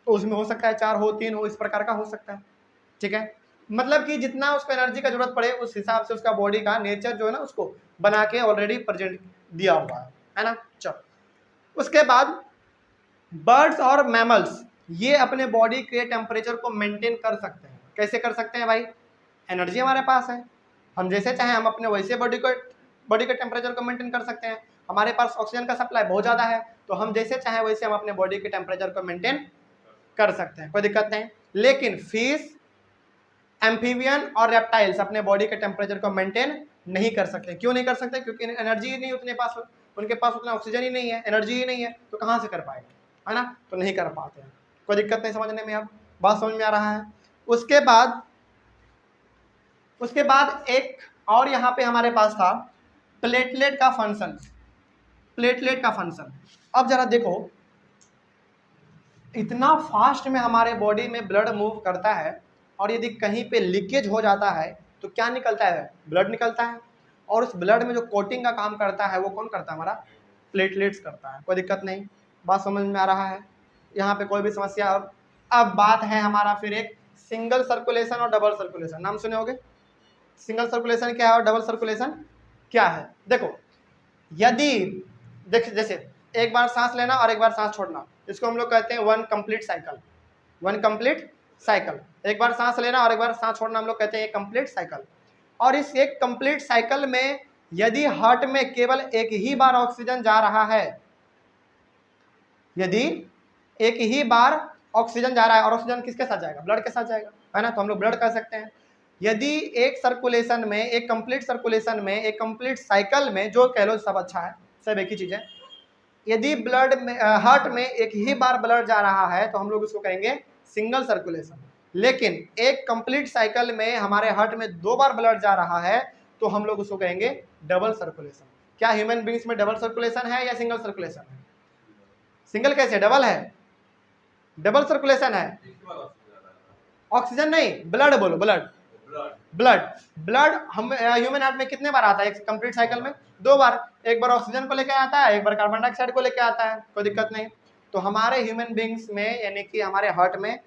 A: तो उसमें हो सकता है 4 हो, 3 हो, इस प्रकार का हो सकता है, ठीक है। मतलब कि जितना उसको एनर्जी का जरूरत पड़े उस हिसाब से उसका बॉडी का नेचर जो है ना उसको बना के ऑलरेडी प्रेजेंट दिया हुआ है ना। चलो, उसके बाद बर्ड्स और मैमल्स ये अपने बॉडी के टेम्परेचर को मेंटेन कर सकते हैं। कैसे कर सकते हैं भाई? एनर्जी हमारे पास है, हम जैसे चाहें हम अपने वैसे बॉडी के टेम्परेचर को मेंटेन कर सकते हैं। हमारे पास ऑक्सीजन का सप्लाई बहुत ज़्यादा है तो हम जैसे चाहें वैसे हम अपने बॉडी के टेम्परेचर को मेंटेन कर सकते हैं, कोई दिक्कत नहीं। लेकिन फिश, एम्फीबियन और रेप्टाइल्स अपने बॉडी के टेम्परेचर को मेंटेन नहीं कर सकते। क्यों नहीं कर सकते? क्योंकि एनर्जी ही नहीं उतने पास, उनके पास उतना ऑक्सीजन ही नहीं है, एनर्जी ही नहीं है, तो कहाँ से कर पाएंगे, है ना। तो नहीं कर पाते हैं, कोई दिक्कत नहीं समझने में। अब बात समझ में आ रहा है? उसके बाद एक और यहाँ पे हमारे पास था प्लेटलेट का फंक्शन। प्लेटलेट का फंक्शन, अब जरा देखो, इतना फास्ट में हमारे बॉडी में ब्लड मूव करता है और यदि कहीं पे लीकेज हो जाता है तो क्या निकलता है? ब्लड निकलता है। और उस ब्लड में जो कोटिंग का काम करता है वो कौन करता है? हमारा प्लेटलेट्स करता है, कोई दिक्कत नहीं। बात समझ में आ रहा है? यहाँ पे कोई भी समस्या? अब बात है हमारा फिर एक सिंगल सर्कुलेशन और डबल सर्कुलेशन नाम सुने होगे। सिंगल सर्कुलेशन क्या है और डबल सर्कुलेशन क्या है? देखो, यदि देख जैसे एक बार सांस लेना और एक बार सांस छोड़ना, इसको हम लोग कहते हैं one complete cycle. One complete cycle, एक बार सांस लेना और एक बार सांस छोड़ना हम लोग कहते हैं एक कंप्लीट साइकिल। और इस एक कंप्लीट साइकिल में यदि हार्ट में केवल एक ही बार ऑक्सीजन जा रहा है, यदि एक ही बार ऑक्सीजन जा रहा है, और ऑक्सीजन किसके साथ जाएगा? ब्लड के साथ जाएगा, है ना, तो हम लोग ब्लड कर सकते हैं। यदि एक सर्कुलेशन में, एक कंप्लीट सर्कुलेशन में, एक कंप्लीट साइकिल में, जो कह लो सब अच्छा है, सब एक ही चीज है, यदि ब्लड में हार्ट में एक ही बार ब्लड जा रहा है तो हम लोग उसको कहेंगे सिंगल सर्कुलेशन। लेकिन एक कंप्लीट साइकिल में हमारे हार्ट में 2 बार ब्लड जा रहा है तो हम लोग उसको कहेंगे डबल सर्कुलेशन। क्या ह्यूमन बींग्स में डबल सर्कुलेशन है या सिंगल सर्कुलेशन है? सिंगल कैसे, डबल है, डबल सर्कुलेशन है। ऑक्सीजन नहीं, ब्लड बोलो, ब्लड ब्लड ब्लड हम ह्यूमन हार्ट में कितने बार आता है एक कंप्लीट साइकिल में? 2 बार। एक बार ऑक्सीजन को लेकर आता है, एक बार कार्बन डाइऑक्साइड को लेकर आता है, कोई दिक्कत नहीं। तो हमारे ह्यूमन बींग्स में यानी कि हमारे हार्ट में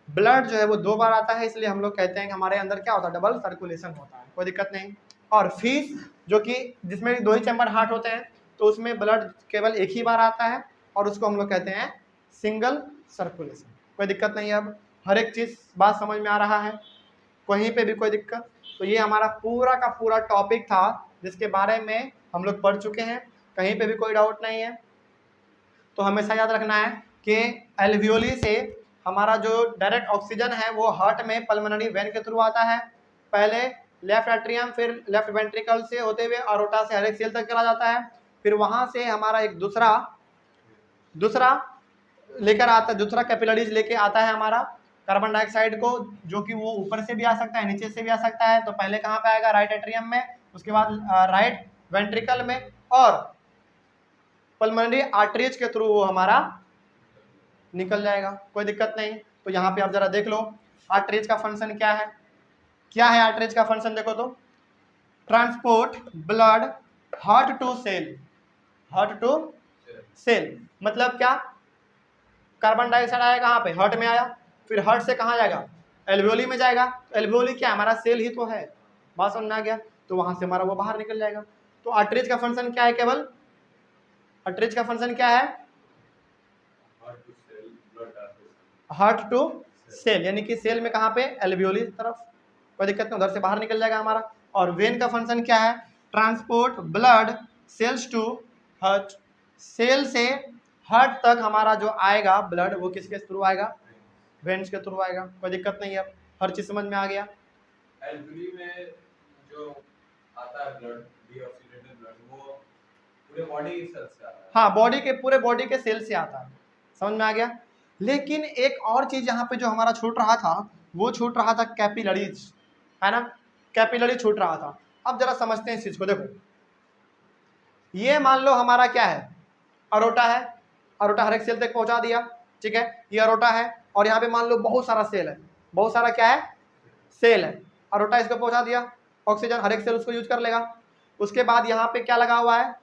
A: ब्लड जो है वो 2 बार आता है, इसलिए हम लोग कहते हैं कि हमारे अंदर क्या होता है? डबल सर्कुलेशन होता है, कोई दिक्कत नहीं। और फिश जो कि जिसमें 2 ही चैम्बर हार्ट होते हैं, तो उसमें ब्लड केवल एक ही बार आता है और उसको हम लोग कहते हैं सिंगल सर्कुलेशन, कोई दिक्कत नहीं। अब हर एक चीज़ बात समझ में आ रहा है, कहीं पे भी कोई दिक्कत? तो ये हमारा पूरा का पूरा टॉपिक था जिसके बारे में हम लोग पढ़ चुके हैं, कहीं पे भी कोई डाउट नहीं है। तो हमेशा याद रखना है कि एल्वियोली से हमारा जो डायरेक्ट ऑक्सीजन है वो हार्ट में पल्मोनरी वेन के थ्रू आता है, पहले लेफ्ट एट्रियम, फिर लेफ्ट वेंट्रिकल से होते हुए अरोटा से हर एक सेल तक चला जाता है, फिर वहां से हमारा एक दूसरा लेकर आता है, दूसरा कैपिलरीज लेके आता है हमारा कार्बन डाइऑक्साइड को, जो कि वो ऊपर से भी आ सकता है, नीचे से भी आ सकता है। तो पहले कहाँ पे आएगा? राइट एट्रियम में, उसके बाद राइट वेंट्रिकल में, और पल्मोनरी आर्टरीज के थ्रू वो हमारा निकल जाएगा, कोई दिक्कत नहीं। तो यहाँ पे आप जरा देख लो आर्टरीज का फंक्शन क्या है। क्या है आर्टरीज का फंक्शन? देखो तो, transport blood heart to cell, heart to cell मतलब क्या? कार्बन डाइऑक्साइड आया कहाँ पे? हार्ट में आया, फिर हार्ट से कहाँ जाएगा? एल्वियोली में जाएगा। तो एल्वियोली क्या हमारा सेल ही तो है, बात समझ में आ गया? तो वहां से हमारा वो बाहर निकल जाएगा। तो आर्टरीज का फंक्शन क्या है? केवल आर्टरीज का फंक्शन क्या है? हार्ट टू सेल, यानी कि सेल में कहाँ पे? एल्वियोली तरफ, कोई दिक्कत नहीं, उधर से बाहर निकल जाएगा हमारा। और वेन का फंक्शन क्या है? Transport blood cells to heart, cell से हार्ट तक हमारा जो आएगा ब्लड वो किसके थ्रू आएगा? वेन्स के थ्रू आएगा, कोई दिक्कत नहीं है। अब हर चीज समझ में आ गया।
B: एल्वियोली में जो आता है ब्लड, डीऑक्सीडेटेड ब्लड, वो पूरे बॉडी के सेल से आता है।
A: हाँ, बॉडी के, पूरे बॉडी के सेल से आता है, समझ में आ गया। लेकिन एक और चीज यहाँ पे जो हमारा छूट रहा था, वो छूट रहा था कैपिलरीज, है ना, कैपिलरी छूट रहा था। अब जरा समझते हैं इस चीज को। देखो, ये मान लो हमारा क्या है? अरोटा है, अरोटा हर एक सेल तक पहुंचा दिया, ठीक है, ये अरोटा है, और यहाँ पे मान लो बहुत सारा सेल है, बहुत सारा क्या है? सेल है। अरोटा इसको पहुंचा दिया, ऑक्सीजन हर एक सेल उसको यूज कर लेगा। उसके बाद यहाँ पे क्या लगा हुआ है?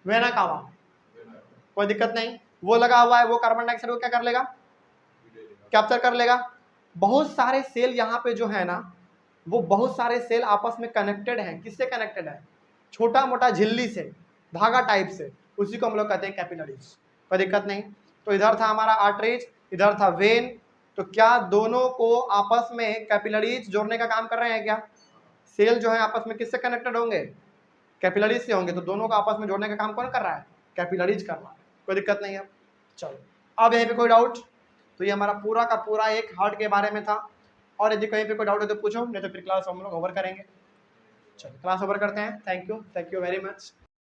A: वेना कावा, कोई दिक्कत नहीं, वो लगा हुआ है, वो कार्बन डाइऑक्साइड को क्या कर लेगा? कैप्चर कर लेगा। बहुत सारे सेल यहाँ पे जो है ना, वो बहुत सारे सेल आपस में कनेक्टेड हैं। किससे कनेक्टेड है? छोटा मोटा झिल्ली से, धागा टाइप से, उसी को हम लोग कहते हैं कैपिलरीज, कोई दिक्कत नहीं। तो इधर था हमारा आर्टरीज, इधर था वेन। तो क्या दोनों को आपस में कैपिलरीज जोड़ने का काम कर रहे हैं क्या? सेल जो है आपस में किससे कनेक्टेड होंगे? कैपिलरीज से होंगे। तो दोनों को आपस में जोड़ने का काम कौन कर रहा है? कैपिलरीज कर रहा है, कोई दिक्कत नहीं है। चलो, अब यहीं पे कोई डाउट? तो ये हमारा पूरा का पूरा एक हार्ट के बारे में था। और यदि कहीं पे कोई डाउट है तो पूछो, नहीं तो फिर क्लास हम लोग ओवर करेंगे। चलो, क्लास ओवर करते हैं। Thank you very much.